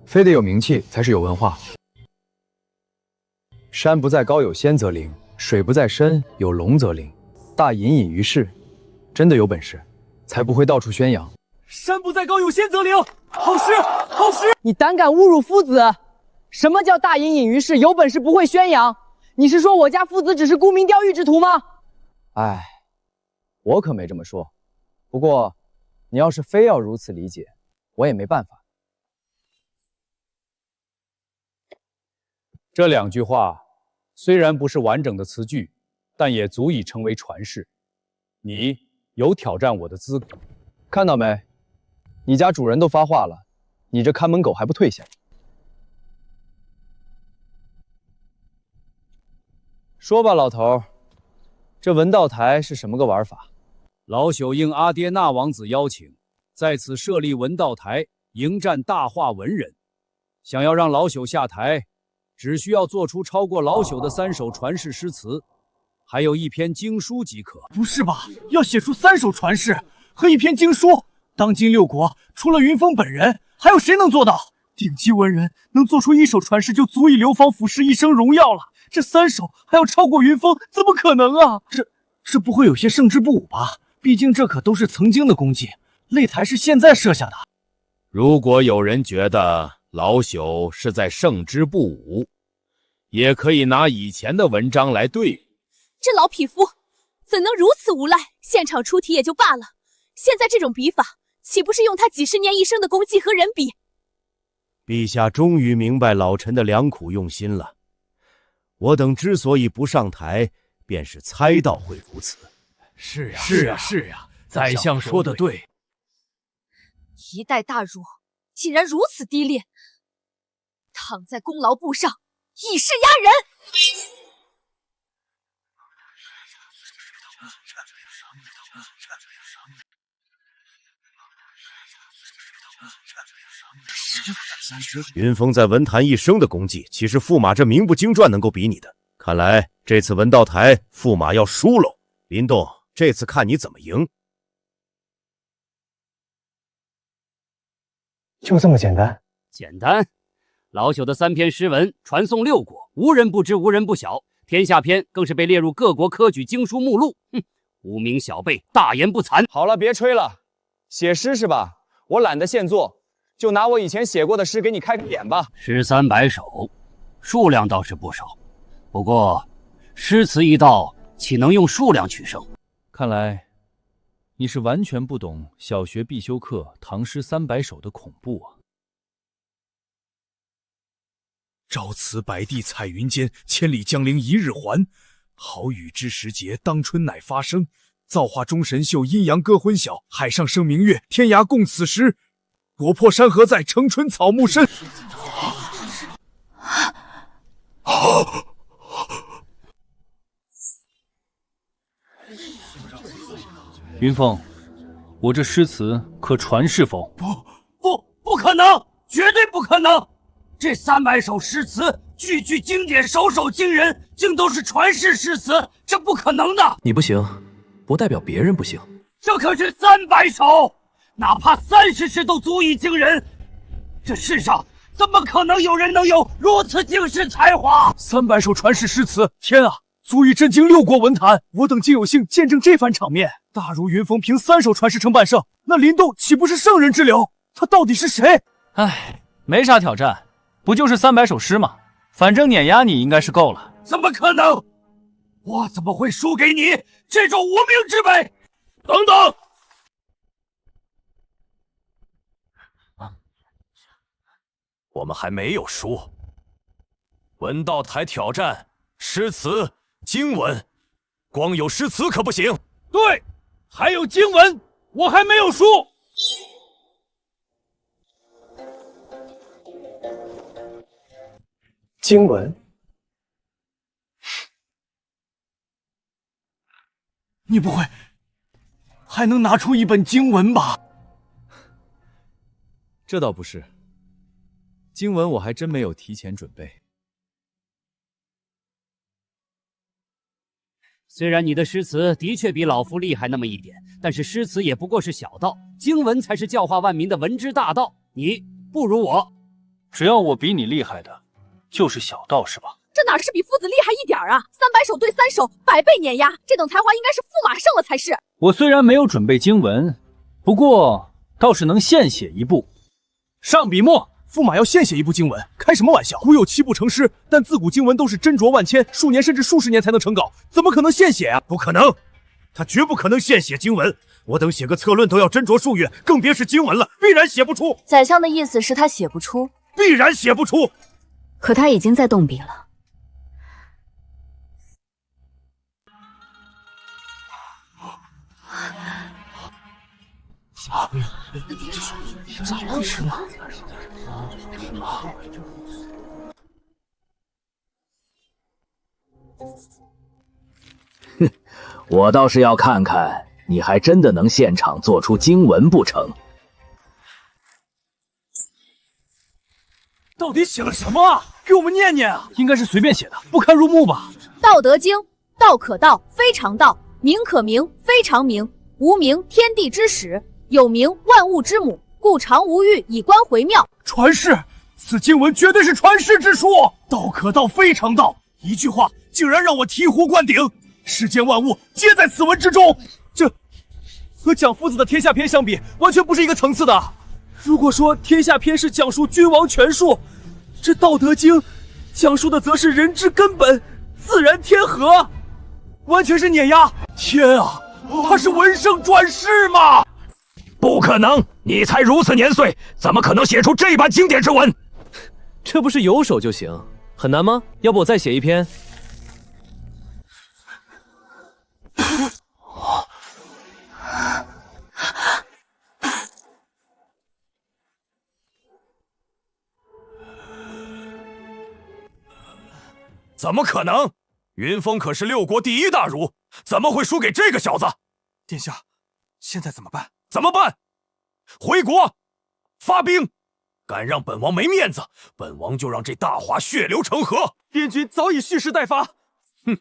非得有名气才是有文化。山不在高有仙则灵，水不在深有龙则灵。大隐隐于市，真的有本事，才不会到处宣扬。山不在高有仙则灵，好诗，好诗！你胆敢侮辱夫子？什么叫大隐隐于市？有本事不会宣扬？你是说我家夫子只是沽名钓誉之徒吗？哎，我可没这么说。不过，你要是非要如此理解，我也没办法。这2句话虽然不是完整的词句，但也足以成为传世。你有挑战我的资格。看到没？你家主人都发话了，你这看门狗还不退下？说吧，老头，这文道台是什么个玩法？老朽应阿爹那王子邀请，在此设立文道台，迎战大话文人。想要让老朽下台，只需要做出超过老朽的3首传世诗词，还有1篇经书即可。不是吧？要写出3首传世和1篇经书？当今6国除了云峰本人，还有谁能做到？顶级文人能做出1首传世，就足以流芳俯世，一生荣耀了。这3首还要超过云峰，怎么可能啊？这不会有些胜之不武吧？毕竟这可都是曾经的功绩，擂台是现在设下的。如果有人觉得老朽是在胜之不武，也可以拿以前的文章来对比。这老匹夫怎能如此无赖？现场出题也就罢了，现在这种比法，岂不是用他几十年一生的功绩和人比？陛下终于明白老臣的良苦用心了。我等之所以不上台，便是猜到会如此。是呀，宰相说的对。一代大儒竟然如此低劣，躺在功劳簿上以势压人。云峰在文坛一生的功绩，岂是驸马这名不经传能够比拟的？看来这次文道台，驸马要输喽。林动，这次看你怎么赢。就这么简单？简单。老朽的3篇诗文传颂6国，无人不知，无人不晓。天下篇更是被列入各国科举经书目录。无名小辈，大言不惭。好了，别吹了。写诗是吧？我懒得现做，就拿我以前写过的诗给你开个眼吧。诗300首，数量倒是不少，不过诗词一道，岂能用数量取胜？看来你是完全不懂小学必修课《唐诗300首》的恐怖啊！朝辞白帝彩云间，千里江陵一日还。好雨知时节，当春乃发生。造化钟神秀，阴阳割昏晓。海上生明月，天涯共此时。国破山河在，城春草木深。云峰，我这诗词可传是否？不可能，绝对不可能！这300首诗词，句句经典，首首惊人，竟都是传世诗词，这不可能的。你不行，不代表别人不行。这可是300首，哪怕30诗都足以惊人。这世上怎么可能有人能有如此惊世才华？300首传世诗词，天啊，足以震惊6国文坛。我等竟有幸见证这番场面。大如云峰凭3首传世称半圣，那林动岂不是圣人之流？他到底是谁？唉，没啥挑战。不就是300首诗吗？反正碾压你应该是够了。怎么可能？我怎么会输给你这种无名之辈？等等！我们还没有输。文道台挑战诗词、经文，光有诗词可不行。对，还有经文，我还没有输。经文？你不会还能拿出一本经文吧？这倒不是，经文我还真没有提前准备。虽然你的诗词的确比老夫厉害那么一点，但是诗词也不过是小道，经文才是教化万民的文之大道。你不如我，只要我比你厉害的，就是小道是吧？这哪是比夫子厉害一点啊？300首对3首，100倍碾压，这等才华应该是驸马胜了才是。我虽然没有准备经文，不过倒是能现写一部。上笔墨，驸马要现写一部经文，开什么玩笑？古有7部成诗，但自古经文都是斟酌万千，数年甚至数十年才能成稿，怎么可能现写啊？不可能，他绝不可能现写经文。我等写个策论都要斟酌数月，更别是经文了，必然写不出。宰相的意思是他写不出，必然写不出。可他已经在动笔了。咋回事呢？哼，我倒是要看看你还真的能现场做出经文不成？到底写了什么啊？给我们念念啊！应该是随便写的，不堪入目吧？道德经，道可道，非常道；名可名，非常名。无名，天地之始；有名，万物之母。故常无欲，以观回妙。传世，此经文绝对是传世之书。道可道，非常道，一句话竟然让我醍醐灌顶。世间万物皆在此文之中，这和蒋夫子的《天下篇》相比，完全不是一个层次的。如果说《天下篇》是讲述君王权术，这《道德经》讲述的则是人之根本，自然天和，完全是碾压。天啊，他是文圣转世吗？不可能！你才如此年岁，怎么可能写出这般经典之文？这不是有手就行，很难吗？要不我再写一篇？怎么可能？云峰可是6国第1大儒，怎么会输给这个小子？殿下，现在怎么办？怎么办？回国，发兵，敢让本王没面子，本王就让这大华血流成河。边军早已蓄势待发。哼，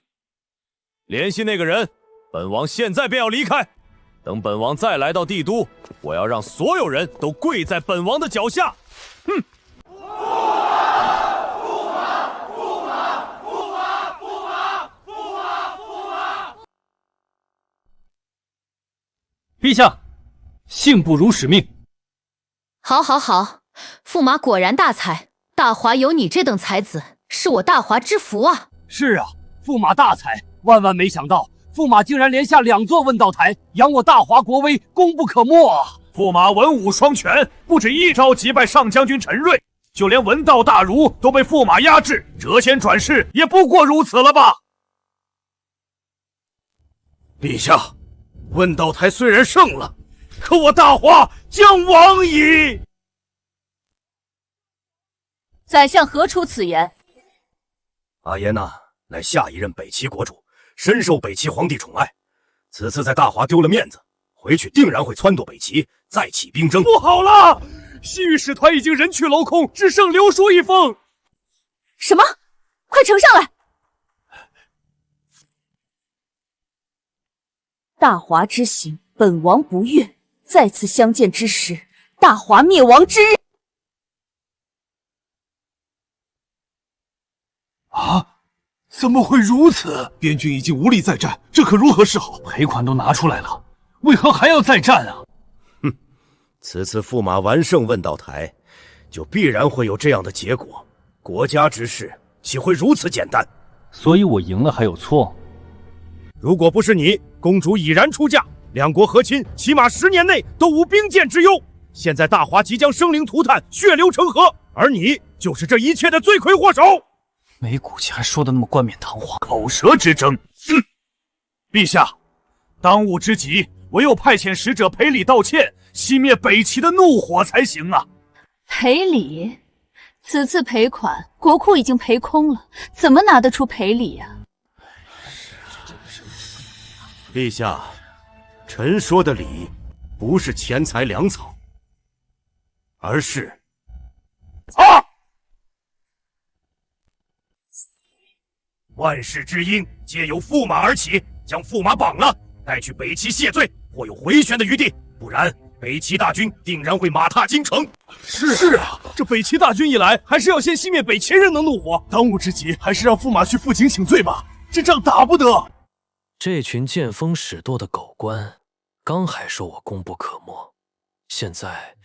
联系那个人，本王现在便要离开。等本王再来到帝都，我要让所有人都跪在本王的脚下。哼！陛下，幸不辱使命。好，好，好，驸马果然大才，大华有你这等才子，是我大华之福啊！是啊，驸马大才，万万没想到，驸马竟然连下2座问道台，扬我大华国威，功不可没啊！驸马文武双全，不止一招击败上将军陈瑞，就连文道大儒都被驸马压制，谪仙转世也不过如此了吧？陛下，问道台虽然胜了，可我大华将亡矣。宰相何出此言？阿耶娜乃下一任北齐国主，深受北齐皇帝宠爱。此次在大华丢了面子，回去定然会撺掇北齐再起兵争。不好了，西域使团已经人去楼空，只剩刘叔一封。什么？快呈上来！大华之行，本王不悦。再次相见之时，大华灭亡之日。啊！怎么会如此？边军已经无力再战，这可如何是好？赔款都拿出来了，为何还要再战啊？哼，此次驸马完胜问道台，就必然会有这样的结果。国家之事岂会如此简单？所以我赢了还有错？如果不是你，公主已然出嫁，两国和亲，起码10年内都无兵谏之忧。现在大华即将生灵涂炭，血流成河，而你就是这一切的罪魁祸首。没骨气还说的那么冠冕堂皇，口舌之争。陛下，当务之急，唯有派遣使者赔礼道歉，熄灭北齐的怒火才行啊！赔礼？此次赔款，国库已经赔空了，怎么拿得出赔礼呀？陛下，臣说的礼，不是钱财粮草，而是万世之因皆由驸马而起，将驸马绑了，带去北齐谢罪，或有回旋的余地，不然北齐大军定然会马踏京城。是啊，这北齐大军一来，还是要先熄灭北齐人的怒火。当务之急，还是让驸马去负荆请罪吧，这仗打不得。这群见风使舵的狗官，刚还说我功不可没，现在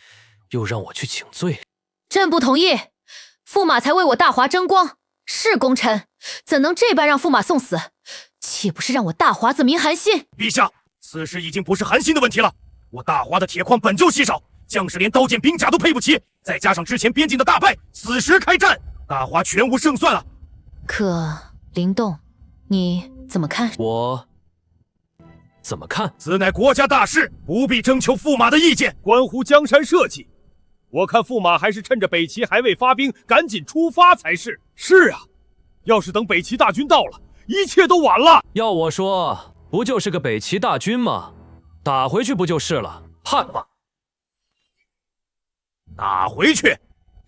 又让我去请罪。朕不同意，驸马才为我大华争光，是功臣，怎能这般让驸马送死？岂不是让我大华子民寒心？陛下，此时已经不是寒心的问题了。我大华的铁矿本就稀少，将士连刀剑兵甲都配不起，再加上之前边境的大败，此时开战，大华全无胜算了。可灵动，你怎么看？我怎么看？此乃国家大事，不必征求驸马的意见，关乎江山社稷。我看驸马还是趁着北齐还未发兵，赶紧出发才是。是啊，要是等北齐大军到了，一切都晚了。要我说，不就是个北齐大军吗？打回去不就是了？怕吗？打回去，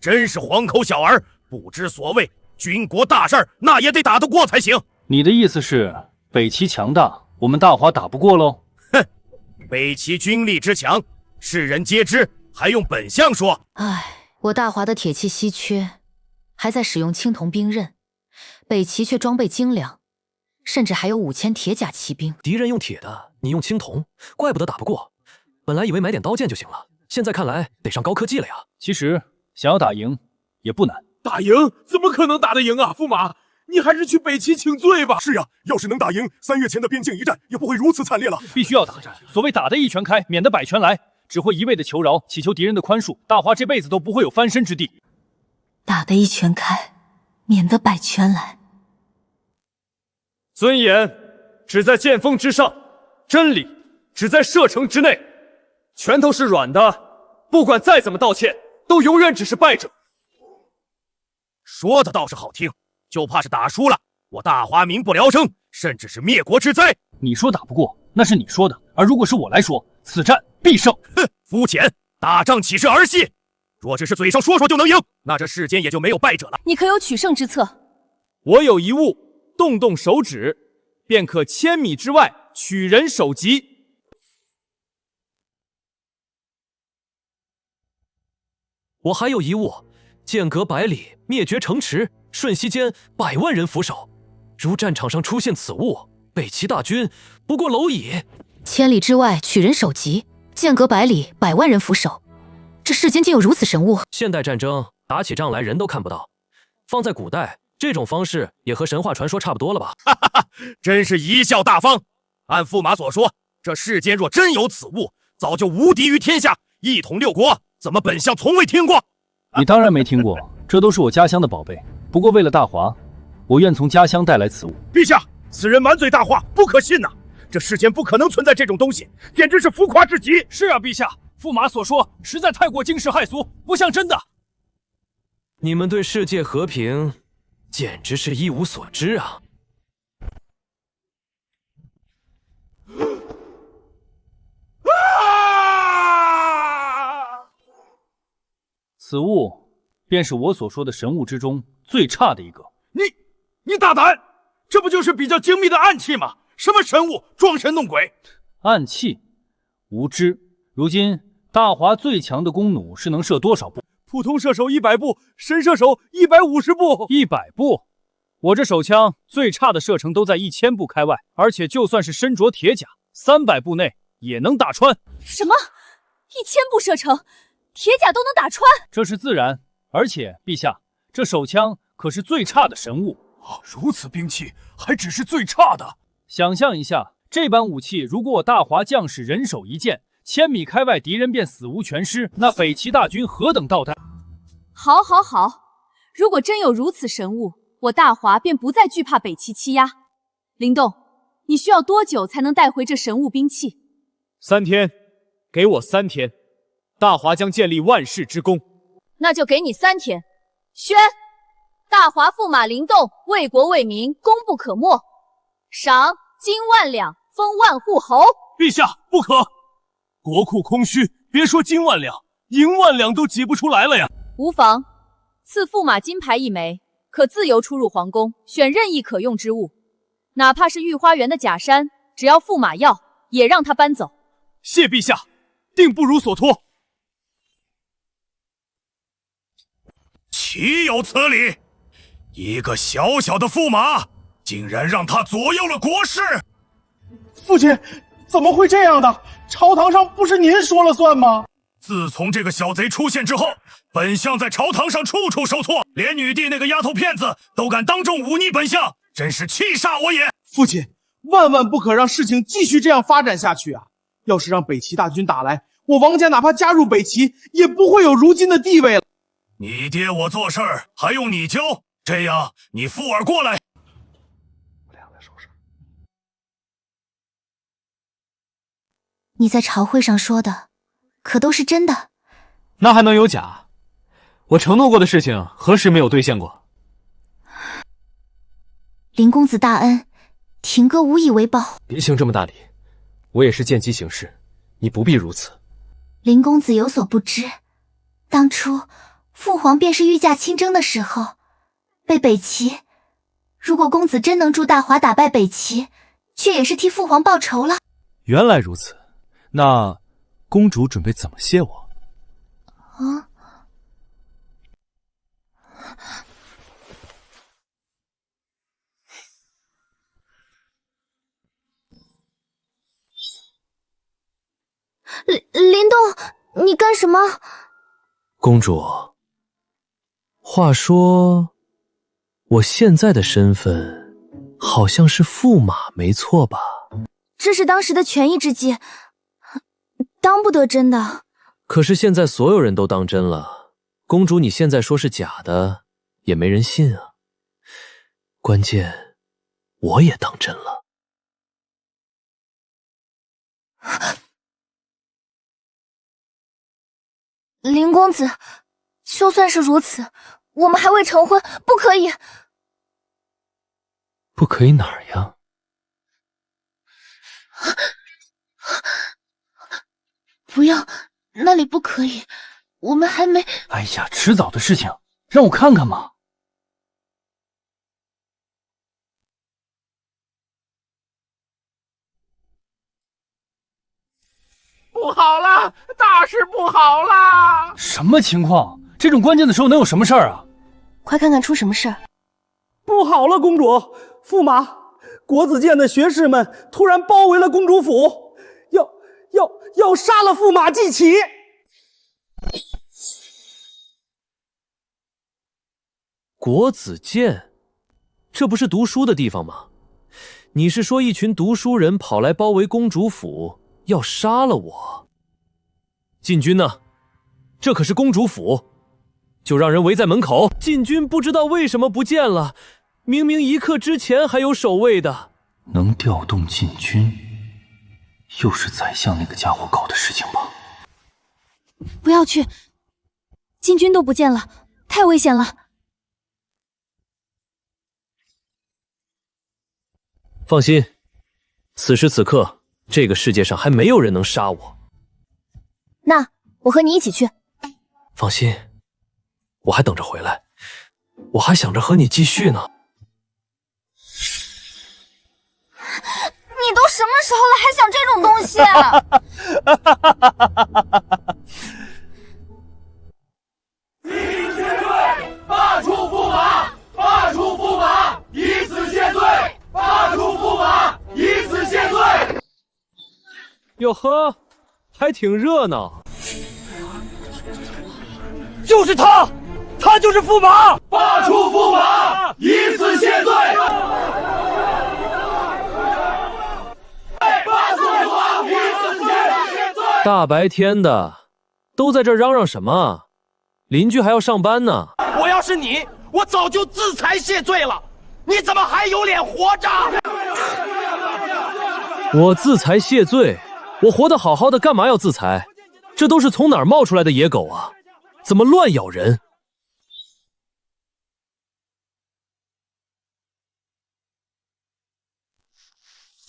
真是黄口小儿，不知所谓。军国大事那也得打得过才行。你的意思是北齐强大，我们大华打不过喽？哼，北齐军力之强，世人皆知，还用本相说？唉，我大华的铁器稀缺，还在使用青铜兵刃，北齐却装备精良，甚至还有5000铁甲骑兵。敌人用铁的，你用青铜，怪不得打不过。本来以为买点刀剑就行了，现在看来得上高科技了呀。其实想要打赢也不难。打赢？怎么可能打得赢啊？驸马，你还是去北齐请罪吧。是呀，要是能打赢，3月前的边境一战也不会如此惨烈了。必须要打战，所谓打得一拳开，免得百拳来，只会一味的求饶，祈求敌人的宽恕，大华这辈子都不会有翻身之地。打得一拳开，免得百拳来。尊严只在剑锋之上，真理只在射程之内。拳头是软的，不管再怎么道歉，都永远只是败者。说的倒是好听，就怕是打输了，我大华民不聊生，甚至是灭国之灾。你说打不过，那是你说的，而如果是我来说，此战必胜。哼，肤浅，打仗岂是儿戏？若只是嘴上说说就能赢，那这世间也就没有败者了。你可有取胜之策？我有一物，动动手指，便可1000米之外取人首级。我还有一物，间隔100里，灭绝城池，瞬息间100万人俯首。如战场上出现此物，北齐大军不过蝼蚁。1000里之外取人首级，间隔100里，100万人俯首。这世间竟有如此神物！现代战争打起仗来人都看不到，放在古代，这种方式也和神话传说差不多了吧？哈哈哈，真是贻笑大方。按驸马所说，这世间若真有此物，早就无敌于天下，一统六国。怎么本相从未听过？你当然没听过，这都是我家乡的宝贝。不过为了大华，我愿从家乡带来此物。陛下，此人满嘴大话，不可信呐！这世间不可能存在这种东西，简直是浮夸至极。是啊，陛下，驸马所说实在太过惊世骇俗，不像真的。你们对世界和平简直是一无所知啊！此物便是我所说的神物之中最差的一个。你大胆！这不就是比较精密的暗器吗？什么神物，装神弄鬼！暗器？无知。如今大华最强的弓弩是能射多少步？普通射手100步，神射手150步。100步？我这手枪最差的射程都在1000步开外，而且就算是身着铁甲，300步内也能打穿。什么？1000步射程，铁甲都能打穿？这是自然。而且陛下，这手枪可是最差的神物。如此兵器还只是最差的。想象一下，这般武器，如果我大华将士人手一件，1000米开外敌人便死无全尸，那北齐大军何等到单？好，好，好！如果真有如此神物，我大华便不再惧怕北齐欺压。灵动，你需要多久才能带回这神物兵器？3天，给我3天，大华将建立万世之功。那就给你3天。宣，大华驸马灵动为国为民，功不可没，赏金万两，封万户侯。陛下不可，国库空虚，别说金万两，银万两都挤不出来了呀。无妨，赐驸马金牌1枚，可自由出入皇宫，选任意可用之物，哪怕是御花园的假山，只要驸马要，也让他搬走。谢陛下，定不如所托。岂有此理！一个小小的驸马，竟然让他左右了国事！父亲，怎么会这样的？朝堂上不是您说了算吗？自从这个小贼出现之后，本相在朝堂上处处受挫，连女帝那个丫头片子都敢当众忤逆本相，真是气煞我也！父亲，万万不可让事情继续这样发展下去啊！要是让北齐大军打来，我王家哪怕加入北齐，也不会有如今的地位了。你爹我做事儿还用你教？这样，你附耳过来。你在朝会上说的，可都是真的？那还能有假？我承诺过的事情，何时没有兑现过？林公子大恩，廷哥无以为报。别行这么大礼，我也是见机行事，你不必如此。林公子有所不知，当初父皇便是御驾亲征的时候，被北齐。如果公子真能助大华打败北齐，却也是替父皇报仇了。原来如此，那公主准备怎么谢我？啊！林动，你干什么？公主，话说，我现在的身份好像是驸马，没错吧？这是当时的权宜之计，当不得真的。可是现在所有人都当真了，公主你现在说是假的，也没人信啊。关键，我也当真了。林公子，就算是如此，我们还未成婚，不可以。不可以哪儿呀？不要，那里不可以，我们还没……哎呀，迟早的事情，让我看看嘛。不好了，大事不好了！什么情况？这种关键的时候能有什么事儿啊？快看看出什么事儿！不好了，公主，驸马，国子监的学士们突然包围了公主府，要杀了驸马祭旗。国子监这不是读书的地方吗？你是说一群读书人跑来包围公主府，要杀了我？禁军呢？这可是公主府，就让人围在门口。禁军不知道为什么不见了，明明1刻之前还有守卫的。能调动禁军，又是宰相那个家伙搞的事情吧？不要去，禁军都不见了，太危险了。放心，此时此刻，这个世界上还没有人能杀我。那我和你一起去。放心，我还等着回来，我还想着和你继续呢。你都什么时候了，还想这种东西谢罪，罢黜驸马，罢黜驸马，以此谢罪，罢黜驸马，以此谢罪。哟呵，还挺热闹。就是他，他就是驸马！罢黜驸马，以此谢罪。大白天的，都在这嚷嚷什么？邻居还要上班呢。我要是你，我早就自裁谢罪了。你怎么还有脸活着？我自裁谢罪？我活得好好的，干嘛要自裁？这都是从哪儿冒出来的野狗啊？怎么乱咬人？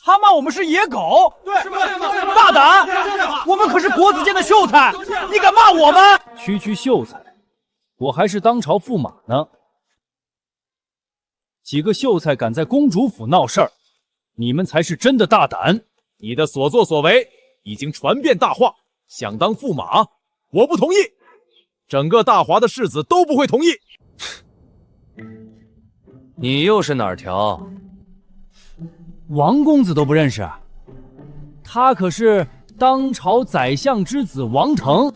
他骂我们是野狗，对，大胆！我们可是国子监的秀才，你敢骂我们？区秀才，我还是当朝驸马呢。几个秀才敢在公主府闹事儿，你们才是真的大胆。你的所作所为已经传遍大华，想当驸马，我不同意，整个大华的士子都不会同意。你又是哪儿条？王公子都不认识，他可是当朝宰相之子王腾。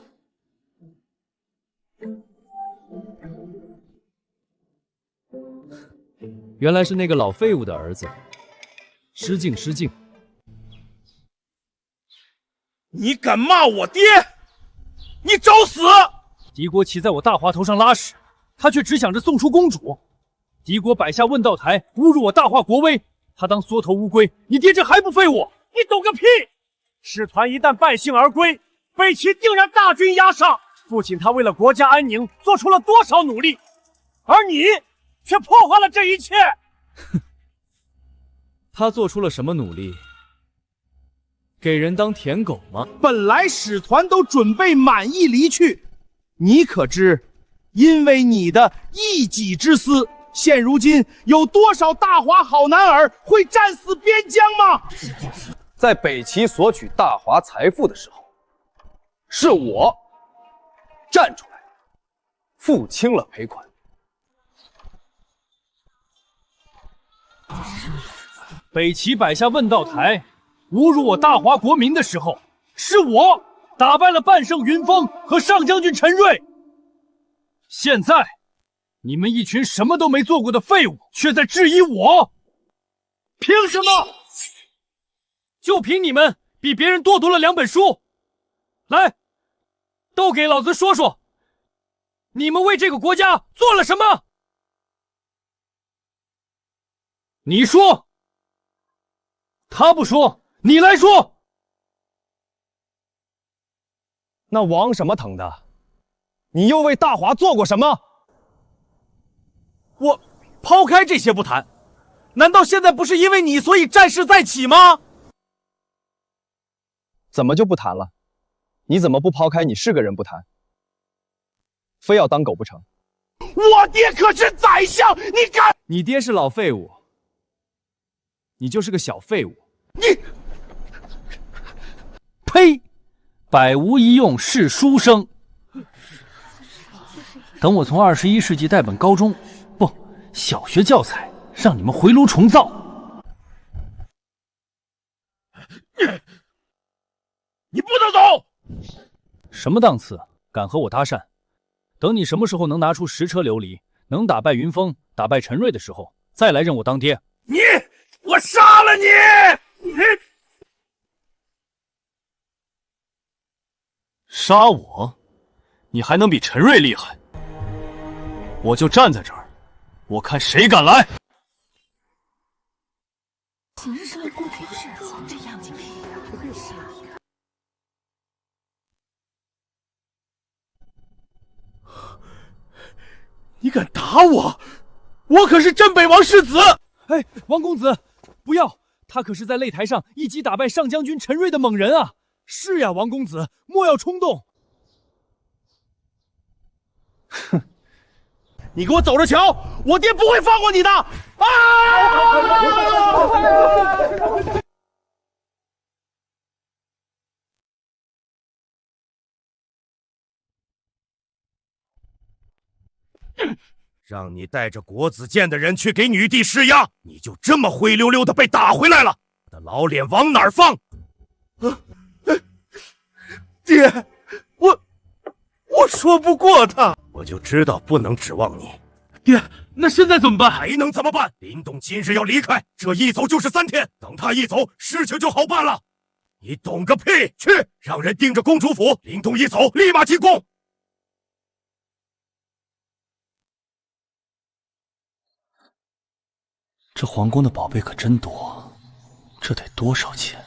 原来是那个老废物的儿子，失敬失敬。你敢骂我爹？你找死！敌国旗在我大华头上拉屎，他却只想着送出公主。敌国摆下问道台，侮辱我大华国威。他当缩头乌龟，你爹这还不废我？你懂个屁！使团一旦败兴而归，北齐定然大军压上。父亲他为了国家安宁做出了多少努力，而你却破坏了这一切。他做出了什么努力？给人当舔狗吗？本来使团都准备满意离去，你可知，因为你的一己之私。现如今有多少大华好男儿会战死边疆吗？在北齐索取大华财富的时候，是我站出来付清了赔款。北齐摆下问道台，侮辱我大华国民的时候，是我打败了半圣云峰和上将军陈瑞。现在你们一群什么都没做过的废物，却在质疑我，凭什么？就凭你们比别人多读了2本书。来，都给老子说说，你们为这个国家做了什么？你说，他不说，你来说。那王什么腾的，你又为大华做过什么？我抛开这些不谈，难道现在不是因为你所以战事再起吗？怎么就不谈了？你怎么不抛开你是个人不谈，非要当狗不成？我爹可是宰相，你敢？你爹是老废物，你就是个小废物。你，呸！百无一用是书生。等我从21世纪带本高中。不，小学教材，让你们回炉重造。你不能走！什么档次？敢和我搭讪？等你什么时候能拿出10车琉璃，能打败云峰，打败陈瑞的时候，再来认我当爹。我杀了你！杀我？你还能比陈瑞厉害？我就站在这儿，我看谁敢来！你敢打我？我可是镇北王世子！哎，王公子，不要！他可是在擂台上一击打败上将军陈瑞的猛人啊！是呀，王公子，莫要冲动。哼，你给我走着瞧，我爹不会放过你的！啊！让你带着国子监的人去给女帝施压，你就这么灰溜溜的被打回来了，我的老脸往哪儿放？爹，我说不过他，我就知道不能指望你。爹，那现在怎么办？还能怎么办？林动今日要离开，这一走就是3天，等他一走，事情就好办了。你懂个屁！去，让人盯着公主府，林动一走，立马进宫。这皇宫的宝贝可真多，这得多少钱？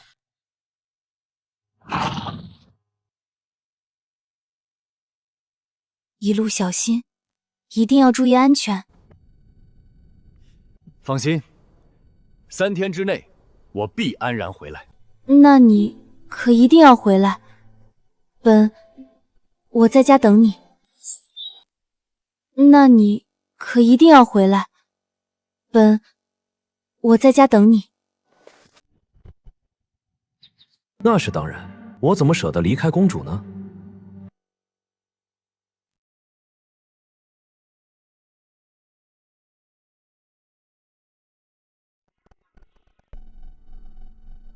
一路小心，一定要注意安全。放心，3天之内我必安然回来。那你可一定要回来，我在家等你。那你可一定要回来，我在家等你。那是当然，我怎么舍得离开公主呢？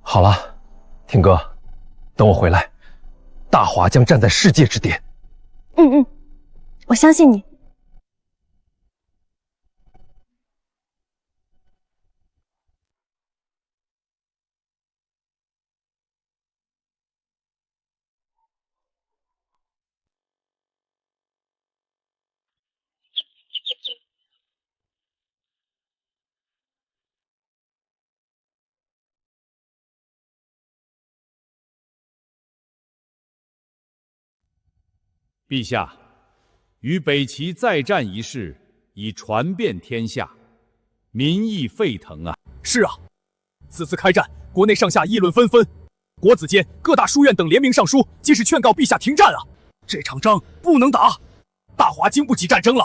好了，听哥，等我回来，大华将站在世界之巅。我相信你。陛下，与北齐再战一事已传遍天下，民意沸腾啊！是啊，此次开战，国内上下议论纷纷，国子监、各大书院等联名上书，皆是劝告陛下停战啊！这场仗不能打，大华经不起战争了。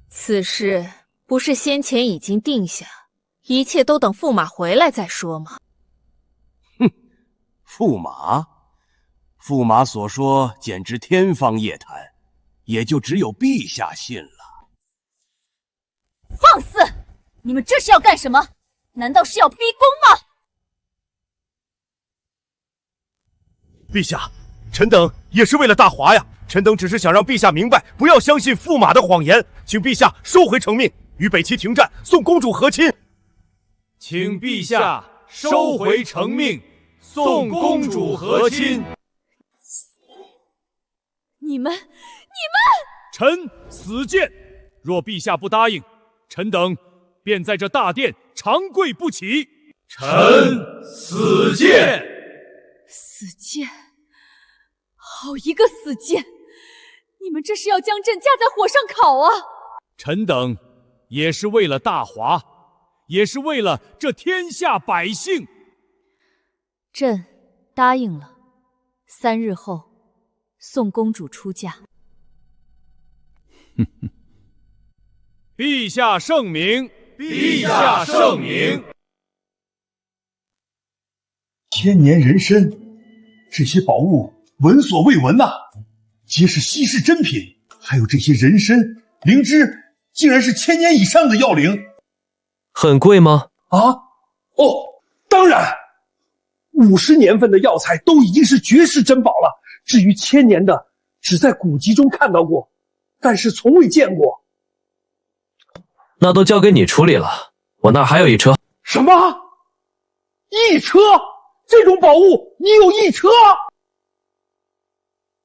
此事不是先前已经定下，一切都等驸马回来再说吗？哼，驸马？驸马所说简直天方夜谭，也就只有陛下信了。放肆！你们这是要干什么？难道是要逼宫吗？陛下，臣等也是为了大华呀。臣等只是想让陛下明白，不要相信驸马的谎言，请陛下收回成命，与北齐停战，送公主和亲。请陛下收回成命，送公主和亲。你们！臣死谏，若陛下不答应，臣等便在这大殿长跪不起。臣死谏。死谏！好一个死谏！你们这是要将朕架在火上烤啊！臣等也是为了大华，也是为了这天下百姓。朕答应了，3日后送公主出嫁。陛下圣明，陛下圣明。千年人参，这些宝物闻所未闻呐，皆是稀世珍品。还有这些人参、灵芝，竟然是1000年以上的药灵。很贵吗？当然，50年份的药材都已经是绝世珍宝了。至于1000年的，只在古籍中看到过，但是从未见过。那都交给你处理了，我那儿还有一车。什么？一车？这种宝物你有一车？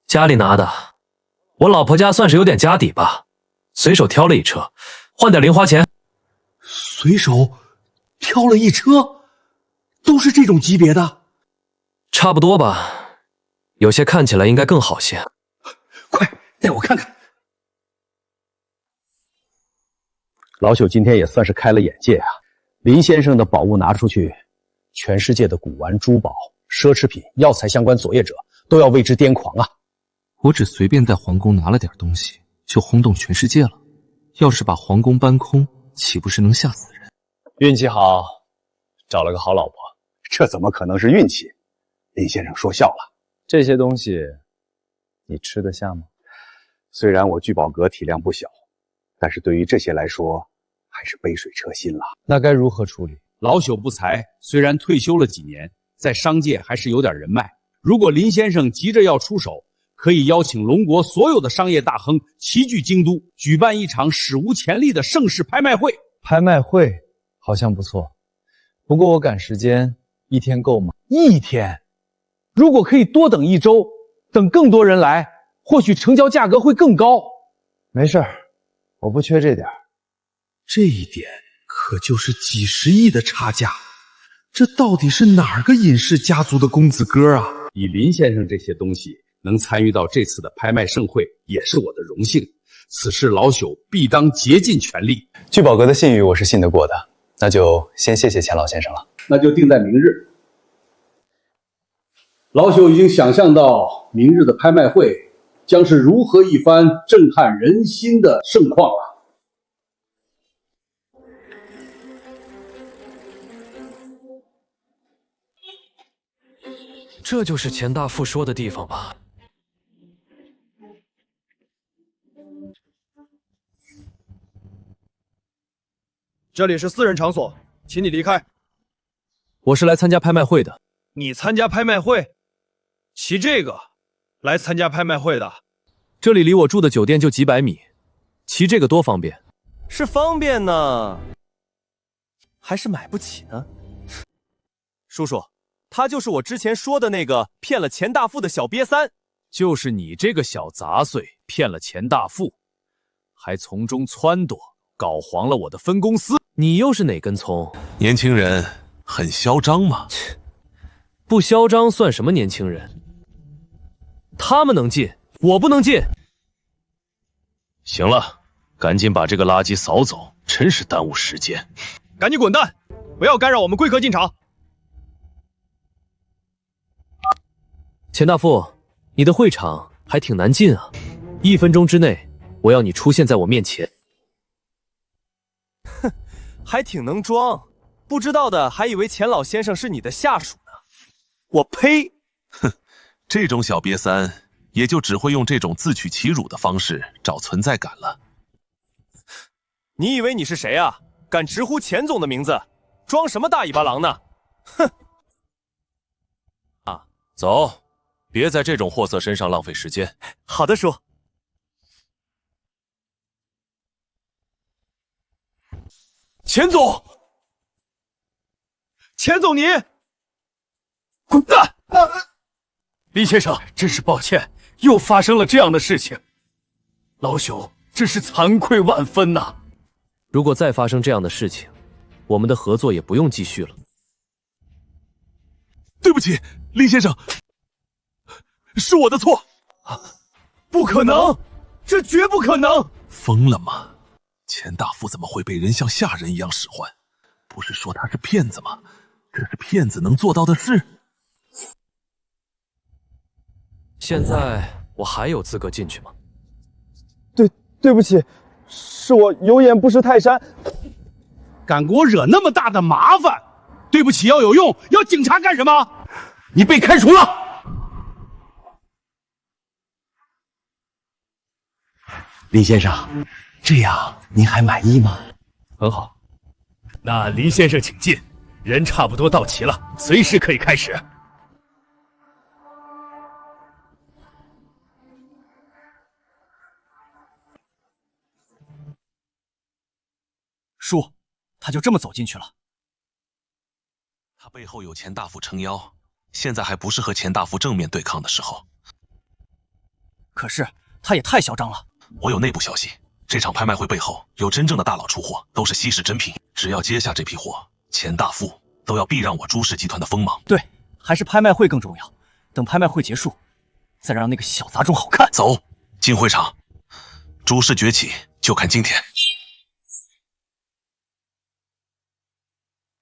家里拿的，我老婆家算是有点家底吧，随手挑了一车，换点零花钱。随手挑了一车，都是这种级别的？差不多吧，有些看起来应该更好些。快带我看看。老朽今天也算是开了眼界啊！林先生的宝物拿出去，全世界的古玩、珠宝、奢侈品、药材相关作业者都要为之癫狂啊！我只随便在皇宫拿了点东西，就轰动全世界了。要是把皇宫搬空，岂不是能吓死人？运气好，找了个好老婆。这怎么可能是运气？林先生说笑了。这些东西，你吃得下吗？虽然我聚宝阁体量不小，但是对于这些来说，还是杯水车薪了。那该如何处理？老朽不才，虽然退休了几年，在商界还是有点人脉。如果林先生急着要出手，可以邀请龙国所有的商业大亨齐聚京都，举办一场史无前例的盛世拍卖会。拍卖会好像不错，不过我赶时间，1天够吗？1天？如果可以多等1周，等更多人来，或许成交价格会更高。没事儿，我不缺这点。这一点可就是几十亿的差价，这到底是哪个尹氏家族的公子哥啊？以林先生这些东西能参与到这次的拍卖盛会，也是我的荣幸。此事老朽必当竭尽全力。聚宝阁的信誉我是信得过的，那就先谢谢钱老先生了。那就定在明日。老朽已经想象到明日的拍卖会将是如何一番震撼人心的盛况了。这就是钱大富说的地方吧？这里是私人场所，请你离开。我是来参加拍卖会的。你参加拍卖会？骑这个来参加拍卖会的？这里离我住的酒店就几百米，骑这个多方便。是方便呢，还是买不起呢？叔叔，他就是我之前说的那个骗了钱大富的小瘪三。就是你这个小杂碎骗了钱大富，还从中撺掇，搞黄了我的分公司。你又是哪根葱？年轻人很嚣张吗？不嚣张算什么年轻人？他们能进，我不能进。行了，赶紧把这个垃圾扫走，真是耽误时间。赶紧滚蛋，不要干扰我们贵客进场。钱大富，你的会场还挺难进啊！1分钟之内，我要你出现在我面前。哼，还挺能装，不知道的还以为钱老先生是你的下属呢。我呸！哼，这种小瘪三也就只会用这种自取其辱的方式找存在感了。你以为你是谁啊？敢直呼钱总的名字，装什么大尾巴狼呢？哼！啊，走，别在这种货色身上浪费时间。好的，叔。钱总，钱总，你滚蛋！李先生，真是抱歉，又发生了这样的事情，老朽真是惭愧万分呐。如果再发生这样的事情，我们的合作也不用继续了。对不起，林先生，是我的错。不可能，这绝不可能！疯了吗？钱大富怎么会被人像下人一样使唤？不是说他是骗子吗？这是骗子能做到的事。现在我还有资格进去吗？对不起，是我有眼不识泰山，敢给我惹那么大的麻烦。对不起要有用，要警察干什么？你被开除了。林先生，这样您还满意吗？很好，那林先生请进，人差不多到齐了，随时可以开始。叔，他就这么走进去了。他背后有钱大夫撑腰，现在还不是和钱大夫正面对抗的时候。可是他也太嚣张了。我有内部消息，这场拍卖会背后有真正的大佬出货，都是稀世珍品。只要接下这批货，钱大富都要避让我朱氏集团的锋芒。对，还是拍卖会更重要。等拍卖会结束，再让那个小杂种好看。走，进会场。朱氏崛起，就看今天。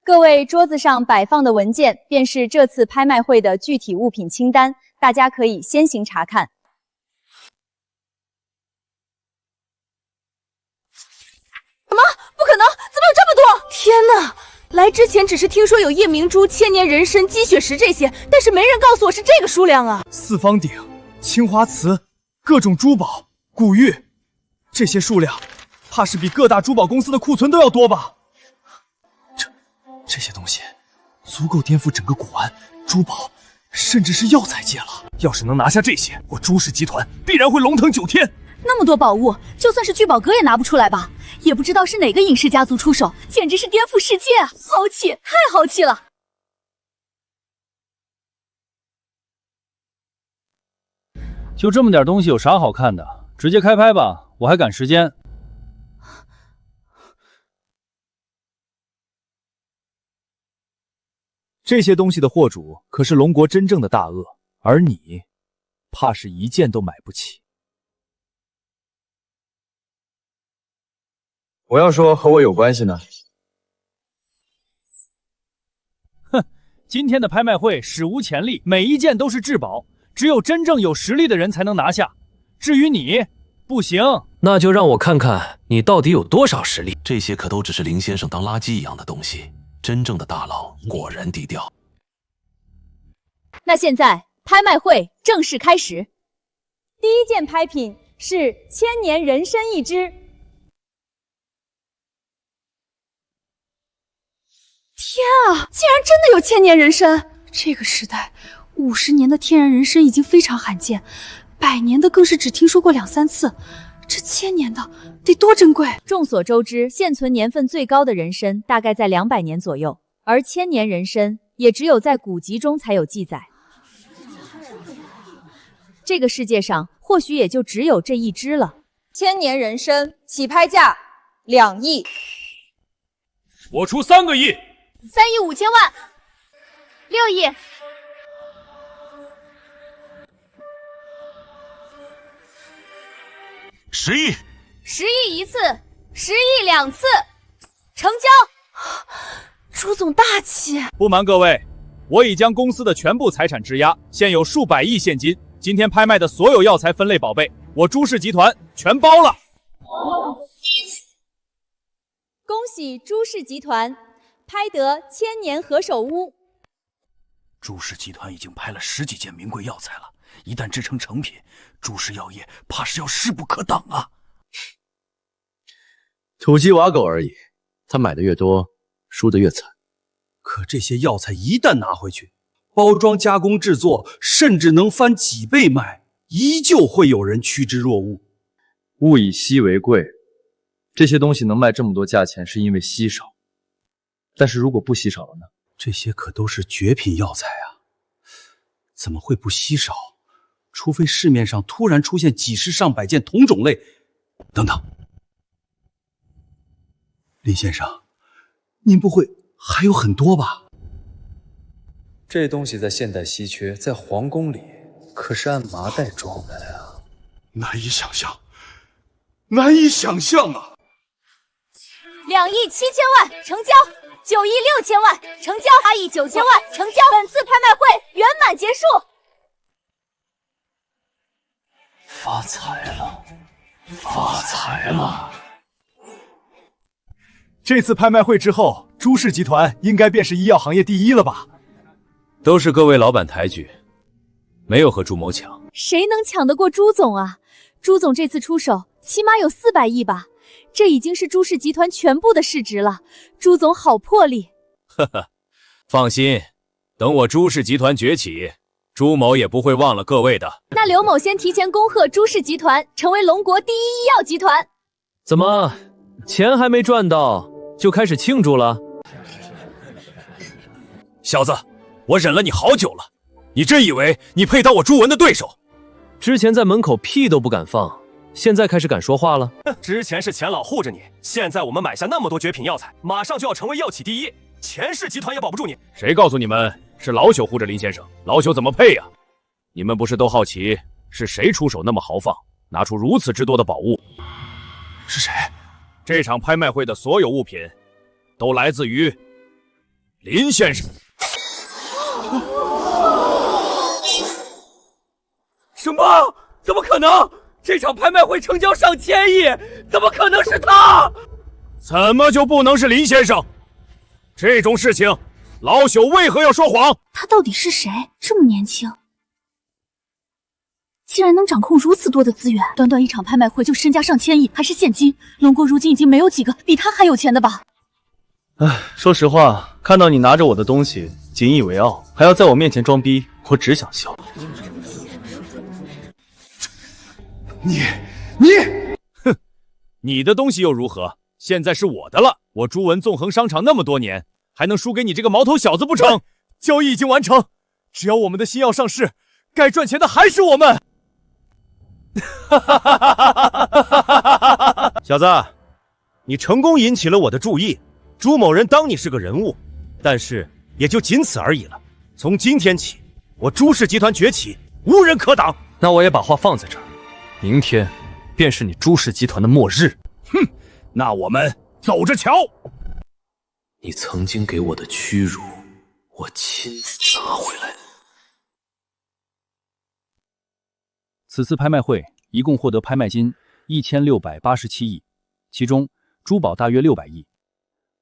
各位桌子上摆放的文件，便是这次拍卖会的具体物品清单，大家可以先行查看。什么？不可能！怎么有这么多？天哪！来之前只是听说有夜明珠、千年人参、积雪石这些，但是没人告诉我是这个数量啊！四方鼎、青花瓷、各种珠宝、古玉，这些数量，怕是比各大珠宝公司的库存都要多吧？这些东西足够颠覆整个古玩、珠宝，甚至是药材界了。要是能拿下这些，我朱氏集团必然会龙腾9天。那么多宝物，就算是聚宝阁也拿不出来吧？也不知道是哪个隐士家族出手，简直是颠覆世界啊！豪气，太豪气了！就这么点东西有啥好看的？直接开拍吧，我还赶时间。这些东西的货主可是龙国真正的大鳄，而你，怕是一件都买不起。我要说和我有关系呢？哼，今天的拍卖会史无前例，每一件都是至宝，只有真正有实力的人才能拿下。至于你，不行。那就让我看看你到底有多少实力。这些可都只是林先生当垃圾一样的东西。真正的大佬果然低调。那现在拍卖会正式开始。第一件拍品是千年人参一只。天啊，竟然真的有千年人参！这个时代，50年的天然人参已经非常罕见，100年的更是只听说过2、3次。这1000年的得多珍贵！众所周知，现存年份最高的人参大概在200年左右，而千年人参也只有在古籍中才有记载。这个世界上或许也就只有这一只了。千年人参起拍价2亿，我出3个亿，3亿5千万，6亿。10亿，10亿1次，10亿2次，成交！朱总大气。不瞒各位，我已将公司的全部财产质押，现有数百亿现金。今天拍卖的所有药材分类宝贝，我朱氏集团全包了。恭喜朱氏集团拍得千年何首乌。朱氏集团已经拍了10几件名贵药材了，一旦制成成品，朱氏药业怕是要势不可挡啊！土鸡瓦狗而已，他买的越多，输得越惨。可这些药材一旦拿回去，包装、加工、制作，甚至能翻几倍卖，依旧会有人趋之若鹜。物以稀为贵，这些东西能卖这么多价钱，是因为稀少。但是如果不稀少了呢？这些可都是绝品药材啊，怎么会不稀少？除非市面上突然出现几十上百件同种类。等等，林先生，您不会还有很多吧？这东西在现代稀缺，在皇宫里可是按麻袋装的呀！难以想象，难以想象啊！2亿7千万成交，9亿6千万成交，8亿9千万成交。本次拍卖会圆满结束。发财了，发财了！这次拍卖会之后，朱氏集团应该便是医药行业第1了吧？都是各位老板抬举，没有和朱某抢。谁能抢得过朱总啊？朱总这次出手，起码有400亿吧？这已经是朱氏集团全部的市值了。朱总好魄力。呵呵，放心，等我朱氏集团崛起，朱某也不会忘了各位的。那刘某先提前恭贺朱氏集团成为龙国第1医药集团。怎么，钱还没赚到，就开始庆祝了？小子，我忍了你好久了，你真以为你配当我朱文的对手？之前在门口屁都不敢放，现在开始敢说话了？之前是钱老护着你，现在我们买下那么多绝品药材，马上就要成为药企第一，钱氏集团也保不住你。谁告诉你们是老朽护着林先生？老朽怎么配呀？你们不是都好奇是谁出手那么豪放，拿出如此之多的宝物？是谁？这场拍卖会的所有物品都来自于林先生。什么？怎么可能？这场拍卖会成交上千亿，怎么可能是他？怎么就不能是林先生？这种事情，老朽为何要说谎？他到底是谁？这么年轻，竟然能掌控如此多的资源，短短一场拍卖会就身家上千亿，还是现金。龙国如今已经没有几个比他还有钱的吧？唉，说实话，看到你拿着我的东西引以为傲，还要在我面前装逼，我只想笑。哼，你的东西又如何？现在是我的了。我朱文纵横商场那么多年，还能输给你这个毛头小子不成？交易已经完成，只要我们的新药上市，该赚钱的还是我们。小子，你成功引起了我的注意，朱某人当你是个人物，但是也就仅此而已了。从今天起，我朱氏集团崛起，无人可挡。那我也把话放在这儿。明天便是你朱氏集团的末日。哼，那我们走着瞧。你曾经给我的屈辱，我亲自拿回来。此次拍卖会一共获得拍卖金1687亿，其中珠宝大约600亿，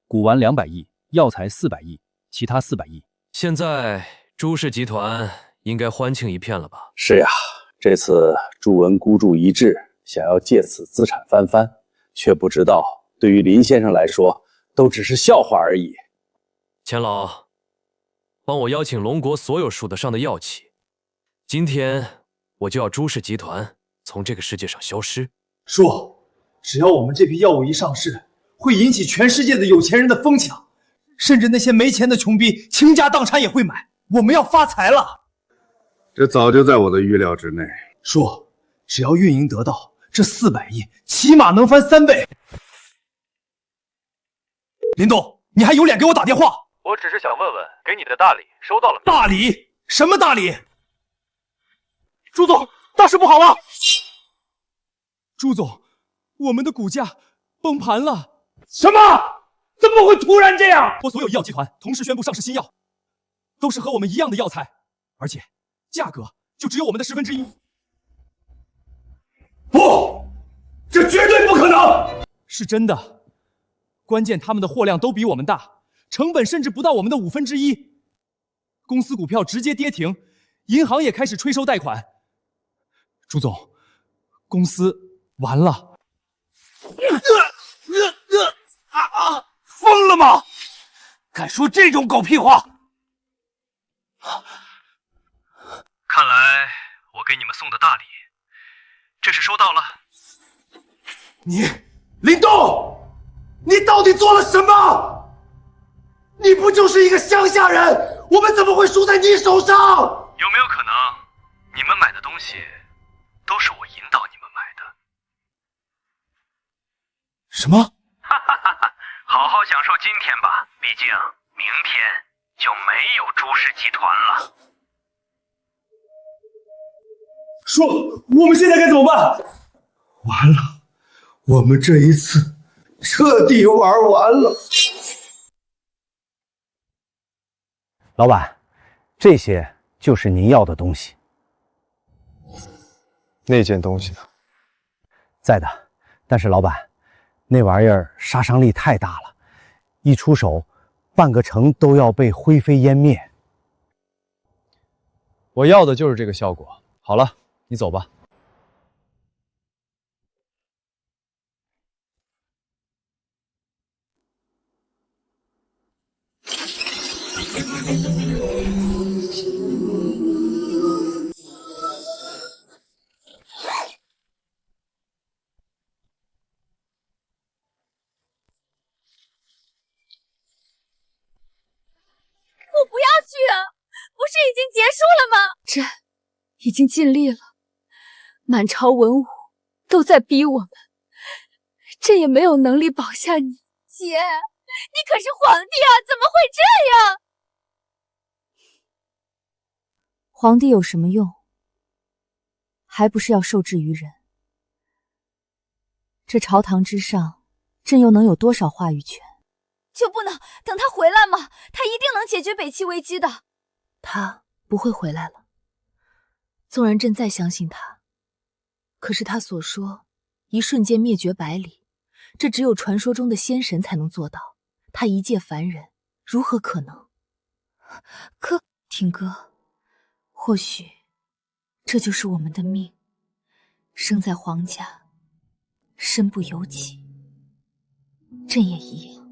古玩200亿，药材400亿，其他400亿。现在朱氏集团应该欢庆一片了吧？是呀。这次朱文孤注一掷，想要借此资产翻番，却不知道对于林先生来说，都只是笑话而已。钱老，帮我邀请龙国所有数得上的药企，今天我就要朱氏集团从这个世界上消失。说，只要我们这批药物一上市，会引起全世界的有钱人的疯抢，甚至那些没钱的穷逼倾家荡产也会买。我们要发财了！这早就在我的预料之内。说，只要运营得到这400亿，起码能翻3倍。林董，你还有脸给我打电话？我只是想问问，给你的大礼收到了没？大礼？什么大礼？朱总，大事不好了！朱总，我们的股价崩盘了。什么？怎么会突然这样？我所有医药集团同时宣布上市新药，都是和我们一样的药材，而且价格就只有我们的1/10。不，这绝对不可能！是真的，关键他们的货量都比我们大，成本甚至不到我们的1/5。公司股票直接跌停，银行也开始催收贷款。朱总，公司完了。疯了吗？敢说这种狗屁话！看来我给你们送的大礼，这是收到了。林动，你到底做了什么？你不就是一个乡下人，我们怎么会输在你手上？有没有可能，你们买的东西都是我引导你们买的？什么？好好享受今天吧，毕竟明天就没有朱氏集团了。说，我们现在该怎么办？完了，我们这一次彻底玩完了。老板，这些就是您要的东西。那件东西呢？在的，但是老板，那玩意儿杀伤力太大了，一出手，半个城都要被灰飞烟灭。我要的就是这个效果。好了，你走吧。朕已经尽力了，满朝文武都在逼我们，朕也没有能力保下你。姐，你可是皇帝啊，怎么会这样？皇帝有什么用？还不是要受制于人。这朝堂之上，朕又能有多少话语权？就不能等他回来吗？他一定能解决北齐危机的。他不会回来了。纵然朕再相信他，可是他所说一瞬间灭绝百里，这只有传说中的仙神才能做到。他一介凡人，如何可能？可听歌，或许这就是我们的命，生在皇家，身不由己。朕也一样。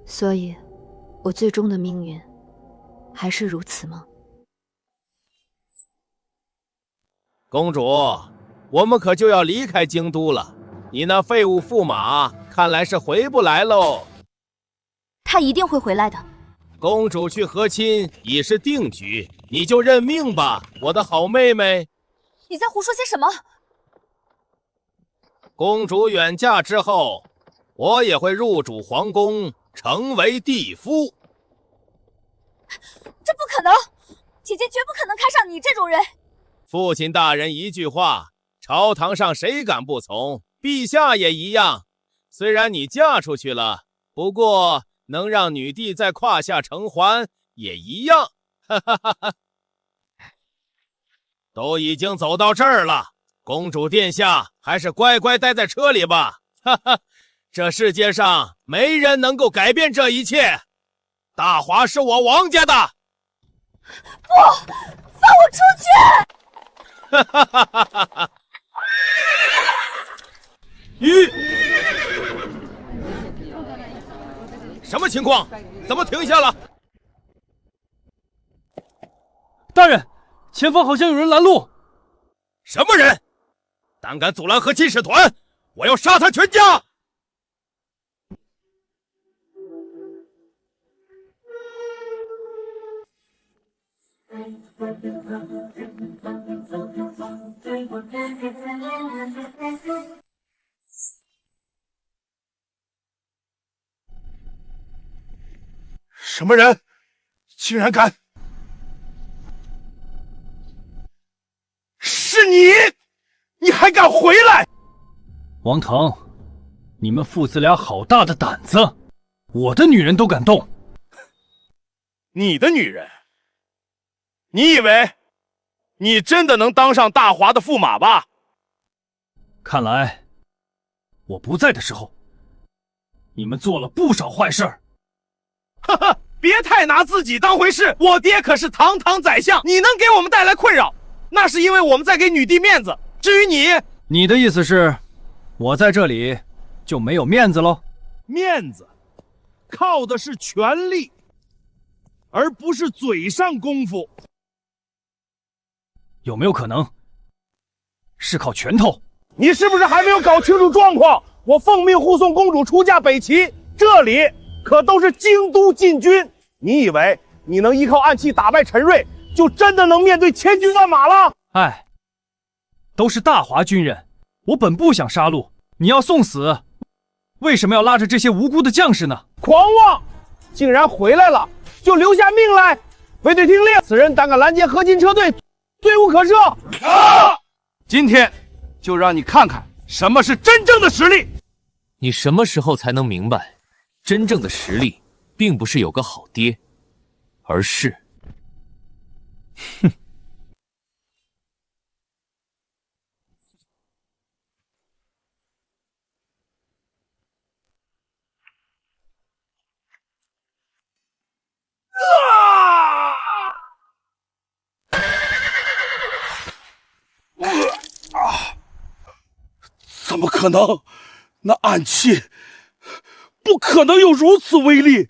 所以，我最终的命运还是如此吗？公主，我们可就要离开京都了。你那废物驸马看来是回不来喽。他一定会回来的。公主去和亲已是定局，你就认命吧，我的好妹妹。你在胡说些什么？公主远嫁之后，我也会入主皇宫，成为帝夫。这不可能，姐姐绝不可能看上你这种人。父亲大人一句话，朝堂上谁敢不从？陛下也一样。虽然你嫁出去了，不过能让女帝在胯下承欢也一样。哈哈哈哈！都已经走到这儿了，公主殿下还是乖乖待在车里吧。哈哈，这世界上没人能够改变这一切。大华是我王家的。不，放我出去！哈哈哈哈哈哈！什么情况？怎么停下了？大人，前方好像有人拦路。什么人？胆敢阻拦和亲使团，我要杀他全家！什么人？竟然敢！是你！你还敢回来？王腾，你们父子俩好大的胆子！我的女人都敢动。你的女人？你以为你真的能当上大华的驸马吧？看来我不在的时候，你们做了不少坏事儿。哈哈，别太拿自己当回事，我爹可是堂堂宰相，你能给我们带来困扰，那是因为我们在给女帝面子。至于你的意思是，我在这里就没有面子喽？面子靠的是权力，而不是嘴上功夫。有没有可能是靠拳头？你是不是还没有搞清楚状况？我奉命护送公主出嫁北齐，这里可都是京都禁军。你以为你能依靠暗器打败陈瑞，就真的能面对千军万马了？哎，都是大华军人，我本不想杀戮，你要送死，为什么要拉着这些无辜的将士呢？狂妄！竟然回来了，就留下命来！卫队听令，此人胆敢拦截合金车队，罪无可赦！今天就让你看看什么是真正的实力。你什么时候才能明白，真正的实力并不是有个好爹，而是……哼。怎么可能？那暗器不可能有如此威力！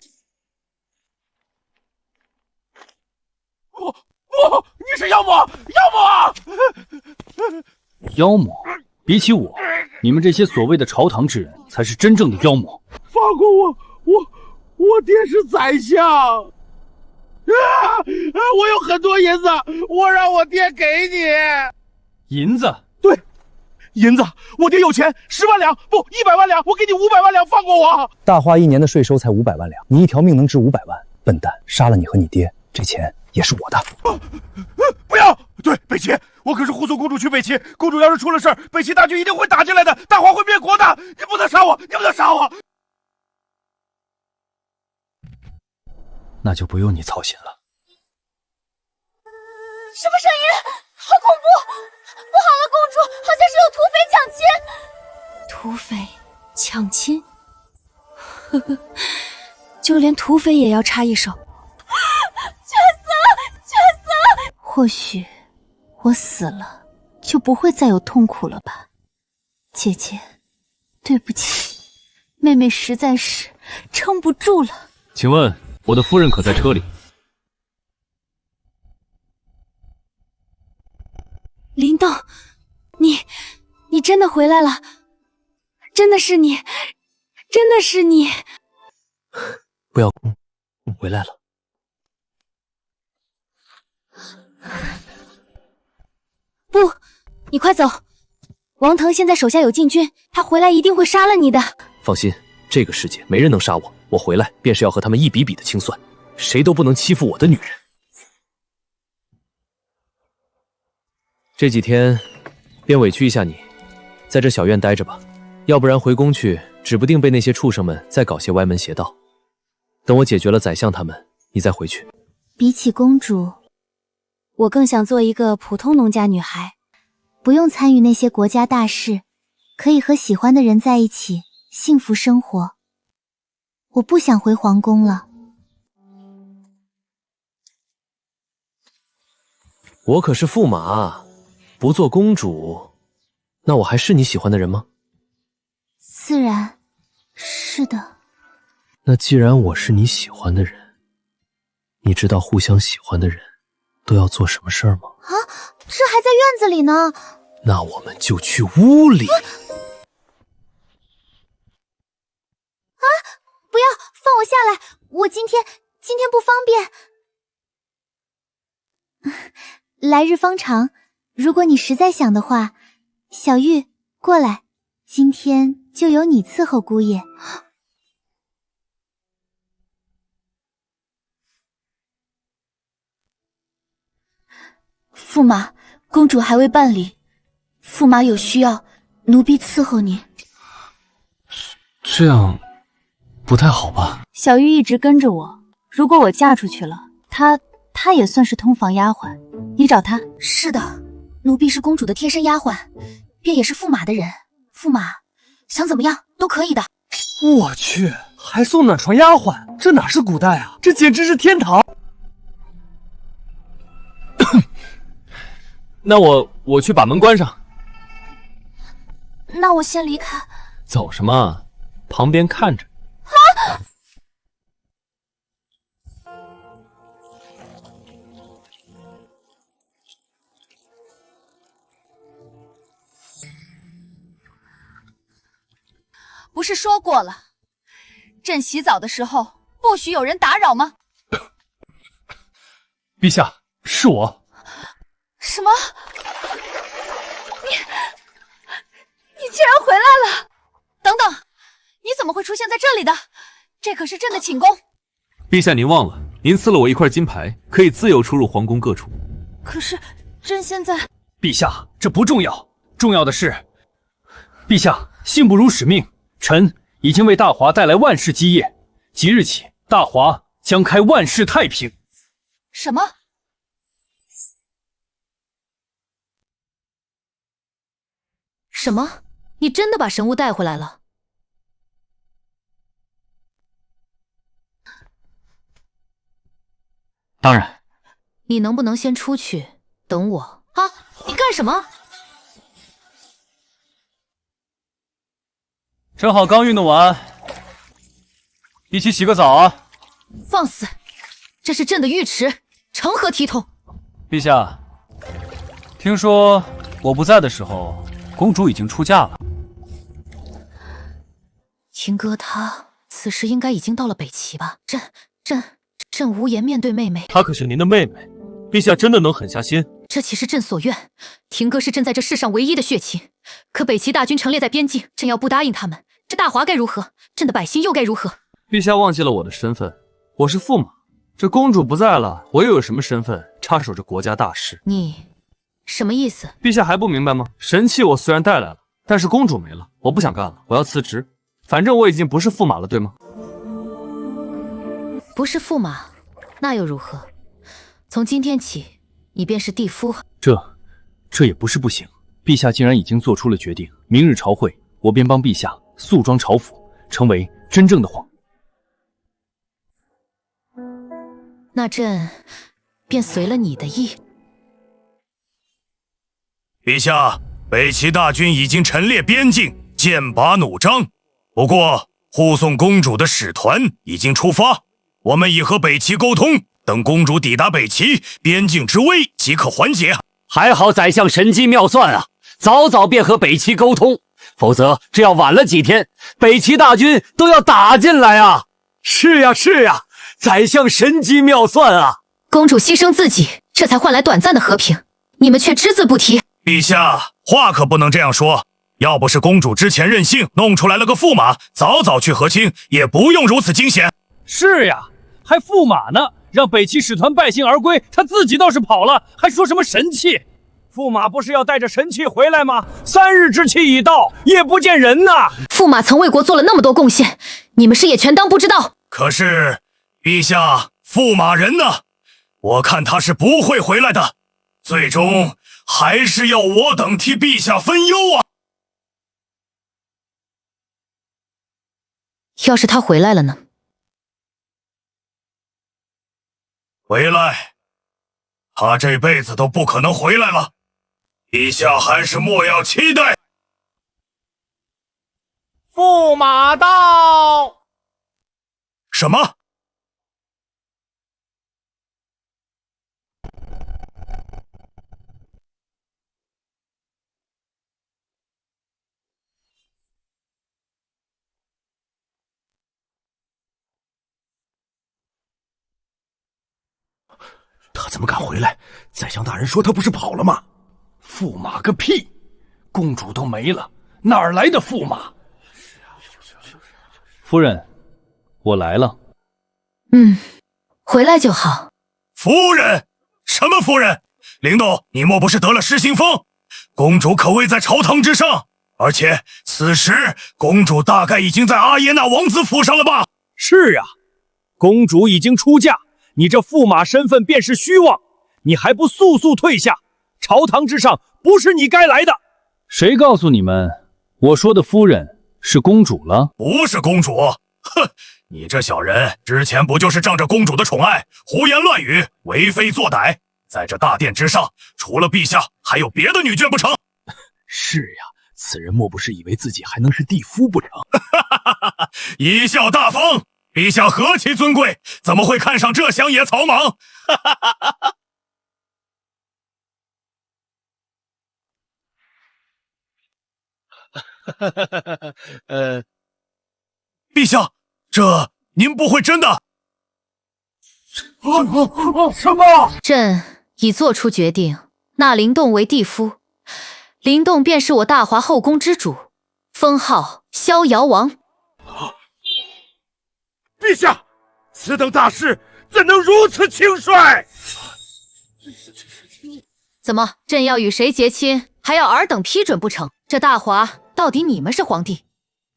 不，你是妖魔！妖魔啊！妖魔？比起我，你们这些所谓的朝堂之人才是真正的妖魔。放过我，我爹是宰相。我有很多银子，我让我爹给你。银子？对，银子，我爹有钱，10万两，不，100万两，我给你500万两，放过我。大花1年的税收才500万两，你一条命能值500万，笨蛋，杀了你和你爹，这钱也是我的。不要！对，北齐，我可是护送公主去北齐，公主要是出了事儿，北齐大军一定会打进来的，大黄会灭国的，你不能杀我，你不能杀我。那就不用你操心了。什么声音？好恐怖！不好了，公主，好像是有土匪抢亲。土匪抢亲？呵呵，就连土匪也要插一手。全死了，全死了！或许我死了就不会再有痛苦了吧？姐姐，对不起，妹妹实在是撑不住了。请问我的夫人可在车里？林动，你真的回来了，真的是你，真的是你。不要哭，我回来了。不，你快走！王腾现在手下有禁军，他回来一定会杀了你的。放心，这个世界没人能杀我，我回来便是要和他们一笔笔的清算，谁都不能欺负我的女人。这几天便委屈一下你，在这小院待着吧，要不然回宫去，指不定被那些畜生们再搞些歪门邪道。等我解决了宰相他们，你再回去。比起公主，我更想做一个普通农家女孩，不用参与那些国家大事，可以和喜欢的人在一起，幸福生活。我不想回皇宫了。我可是驸马，不做公主，那我还是你喜欢的人吗？自然是的。那既然我是你喜欢的人，你知道互相喜欢的人都要做什么事儿吗？啊，这还在院子里呢。那我们就去屋里。啊！不要，放我下来，我今天不方便。来日方长，如果你实在想的话，小玉过来，今天就由你伺候姑爷。驸马，公主还未办理，驸马有需要，奴婢伺候你。这样不太好吧？小玉一直跟着我，如果我嫁出去了，她也算是通房丫鬟，你找她。是的，奴婢是公主的贴身丫鬟，便也是驸马的人。驸马想怎么样都可以的。我去，还送暖床丫鬟，这哪是古代啊，这简直是天堂。那我去把门关上。那我先离开。走什么？旁边看着。啊！不是说过了，朕洗澡的时候不许有人打扰吗？陛下，是我。什么？你竟然回来了！等等，你怎么会出现在这里的？这可是朕的寝宫。陛下，您忘了，您赐了我一块金牌，可以自由出入皇宫各处。可是朕现在……陛下，这不重要，重要的是，陛下信不辱使命，臣已经为大华带来万世基业，即日起，大华将开万世太平。什么？什么？你真的把神物带回来了？当然。你能不能先出去等我？啊！你干什么？正好刚运动完，一起洗个澡啊！放肆！这是朕的浴池，成何体统？陛下，听说我不在的时候，公主已经出嫁了。廷哥他此时应该已经到了北齐吧？朕无颜面对妹妹。她可是您的妹妹，陛下真的能狠下心？这岂是朕所愿？廷哥是朕在这世上唯一的血亲，可北齐大军陈列在边境，朕要不答应他们，这大华该如何？朕的百姓又该如何？陛下忘记了我的身份，我是驸马。这公主不在了，我又有什么身份插手这国家大事？你什么意思？陛下还不明白吗？神器我虽然带来了，但是公主没了，我不想干了，我要辞职。反正我已经不是驸马了，对吗？不是驸马，那又如何？从今天起，你便是帝夫。这也不是不行。陛下既然已经做出了决定，明日朝会，我便帮陛下肃庄朝府，成为真正的皇。那朕便随了你的意。陛下，北齐大军已经陈列边境，剑拔弩张。不过，护送公主的使团已经出发，我们已和北齐沟通，等公主抵达北齐，边境之危即可缓解。还好宰相神机妙算啊，早便和北齐沟通，否则这要晚了几天，北齐大军都要打进来啊！是呀，宰相神机妙算啊！公主牺牲自己，这才换来短暂的和平，你们却只字不提。陛下，话可不能这样说。要不是公主之前任性，弄出来了个驸马，早去和亲，也不用如此惊险。是呀，还驸马呢，让北齐使团败兴而归，他自己倒是跑了，还说什么神器？驸马不是要带着神器回来吗？3日之期已到，也不见人呐。驸马曾为国做了那么多贡献，你们是也全当不知道。可是，陛下，驸马人呢？我看他是不会回来的，最终还是要我等替陛下分忧啊！要是他回来了呢？回来，他这辈子都不可能回来了。陛下还是莫要期待。驸马到！什么？他怎么敢回来？宰相大人说他不是跑了吗？驸马个屁！公主都没了，哪儿来的驸马？夫人，我来了。回来就好。夫人？什么夫人？灵动，你莫不是得了失心疯？公主可位在朝堂之上，而且此时公主大概已经在阿耶纳王子府上了吧？是啊，公主已经出嫁，你这驸马身份便是虚妄，你还不速退下？朝堂之上不是你该来的。谁告诉你们我说的夫人是公主了？不是公主。哼，你这小人之前不就是仗着公主的宠爱，胡言乱语，为非作歹，在这大殿之上，除了陛下，还有别的女眷不成？是呀，此人莫不是以为自己还能是帝夫不成？贻笑大方，陛下何其尊贵，怎么会看上这乡野草莽？陛下，这您不会真的？什么？朕已做出决定，纳灵动为帝夫，灵动便是我大华后宫之主，封号逍遥王。陛下，此等大事怎能如此轻率？怎么，朕要与谁结亲，还要尔等批准不成？这大华到底你们是皇帝，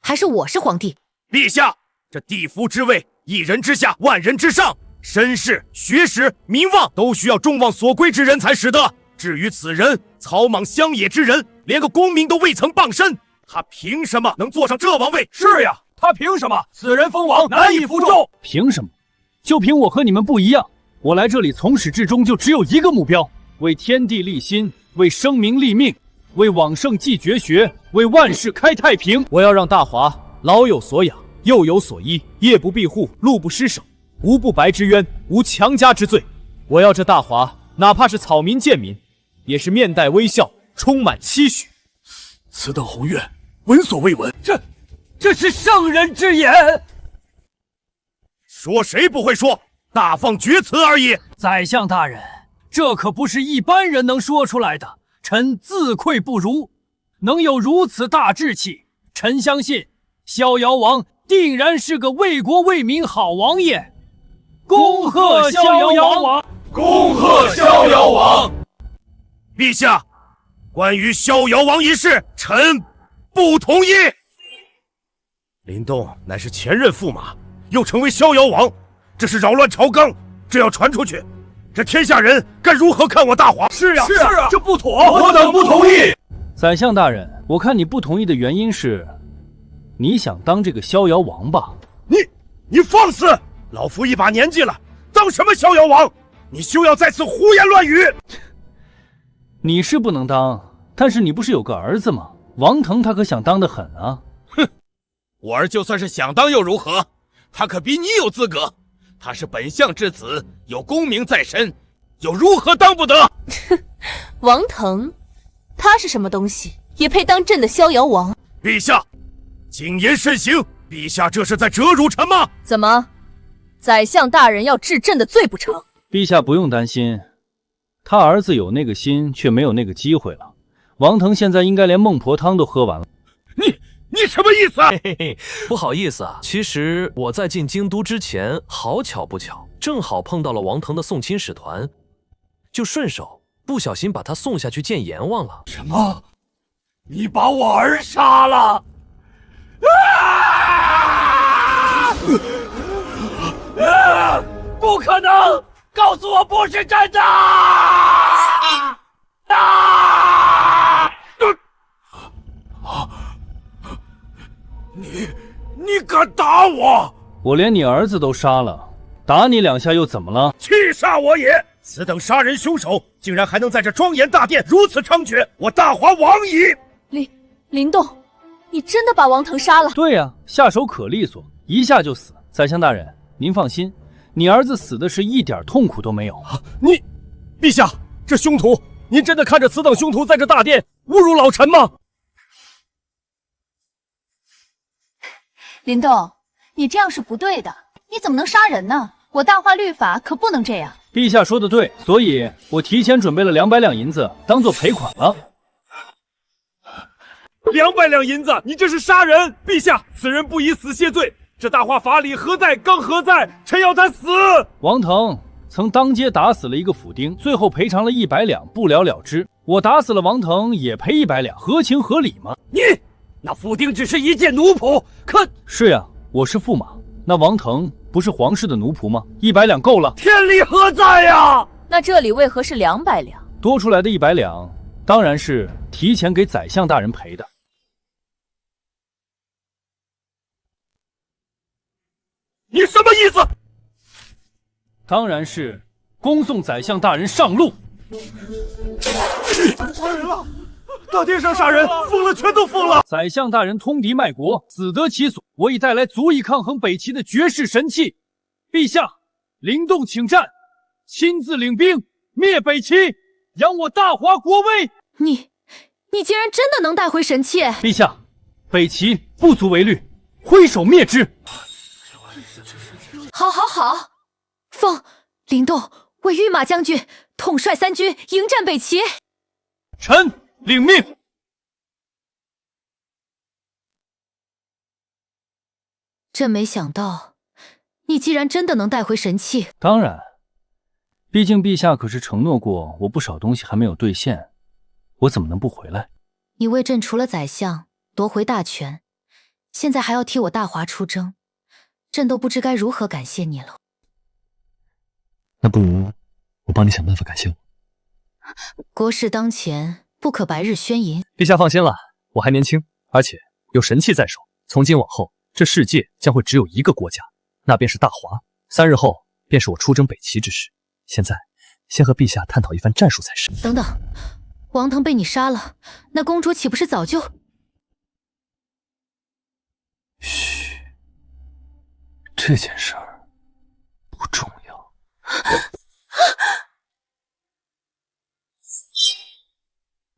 还是我是皇帝？陛下，这帝夫之位，一人之下，万人之上，身世、学识、名望都需要众望所归之人才使得。至于此人，草莽乡野之人，连个功名都未曾傍身，他凭什么能坐上这王位？是呀，他凭什么？此人封王难以服众。凭什么？就凭我和你们不一样。我来这里从始至终就只有一个目标：为天地立心，为生民立命，为往圣继绝学，为万世开太平。我要让大华老有所养，幼有所依，夜不闭户，路不失守，无不白之冤，无强加之罪。我要这大华，哪怕是草民贱民，也是面带微笑，充满期许。此等宏愿，闻所未闻。这是圣人之言。说谁不会说？大放厥词而已。宰相大人，这可不是一般人能说出来的，臣自愧不如。能有如此大志气，臣相信逍遥王定然是个为国为民好王爷。恭贺逍遥王！恭贺逍遥王！陛下，关于逍遥王一事，臣不同意。林动乃是前任驸马，又成为逍遥王，这是扰乱朝纲，这要传出去，这天下人该如何看我大华？是啊，这不妥，我等不同意。宰相大人，我看你不同意的原因是，你想当这个逍遥王吧？你放肆！老夫一把年纪了，当什么逍遥王？你休要在此胡言乱语！你是不能当，但是你不是有个儿子吗？王腾他可想当得很啊！哼，我儿就算是想当又如何？他可比你有资格。他是本相之子，有功名在身，又如何当不得？王腾，他是什么东西，也配当朕的逍遥王？陛下，谨言慎行！陛下这是在折辱臣吗？怎么，宰相大人要治朕的罪不成？陛下不用担心，他儿子有那个心，却没有那个机会了。王腾现在应该连孟婆汤都喝完了。你什么意思啊？嘿嘿，不好意思啊，其实我在进京都之前，好巧不巧，正好碰到了王腾的送亲使团，就顺手不小心把他送下去见阎王了。什么？你把我儿杀了？不可能！告诉我不是真的！你敢打我？我连你儿子都杀了，打你2下又怎么了？气煞我也！此等杀人凶手，竟然还能在这庄严大殿如此猖獗，我大华王矣！林动，你真的把王腾杀了？对呀，下手可利索，一下就死。宰相大人，您放心，你儿子死的是一点痛苦都没有。陛下，这凶徒，您真的看着此等凶徒在这大殿侮辱老臣吗？林动，你这样是不对的，你怎么能杀人呢？我大话律法可不能这样。陛下说的对，所以我提前准备了200两银子，当做赔款了。200两银子，你这是杀人！陛下，此人不以死谢罪，这大话法理何在？刚何在？臣要他死！王腾曾当街打死了一个府丁，最后赔偿了100两，不了了之。我打死了王腾，也赔100两，合情合理吗？那府丁只是一介奴仆，可是呀，我是驸马，那王腾不是皇室的奴仆吗？100两够了。天理何在呀？那这里为何是200两？多出来的100两，当然是提前给宰相大人赔的。你什么意思？当然是恭送宰相大人上路。杀人了！大殿上杀人，疯了，全都疯了！宰相大人通敌卖国，死得其所。我已带来足以抗衡北齐的绝世神器。陛下，灵动请战，亲自领兵灭北齐，扬我大华国威。你竟然真的能带回神器？陛下，北齐不足为虑，挥手灭之。好，奉林动为御马将军，统帅3军迎战北齐。臣领命。真没想到，你既然真的能带回神器。当然，毕竟陛下可是承诺过我不少东西还没有兑现，我怎么能不回来？你为朕除了宰相，夺回大权，现在还要替我大华出征，朕都不知该如何感谢你了。那不如我帮你想办法感谢我。国事当前，不可白日宣淫。陛下放心了，我还年轻，而且有神器在手。从今往后，这世界将会只有一个国家，那便是大华。3日后便是我出征北齐之时。现在，先和陛下探讨一番战术才是。等等，王腾被你杀了，那公主岂不是早就……嘘，这件事儿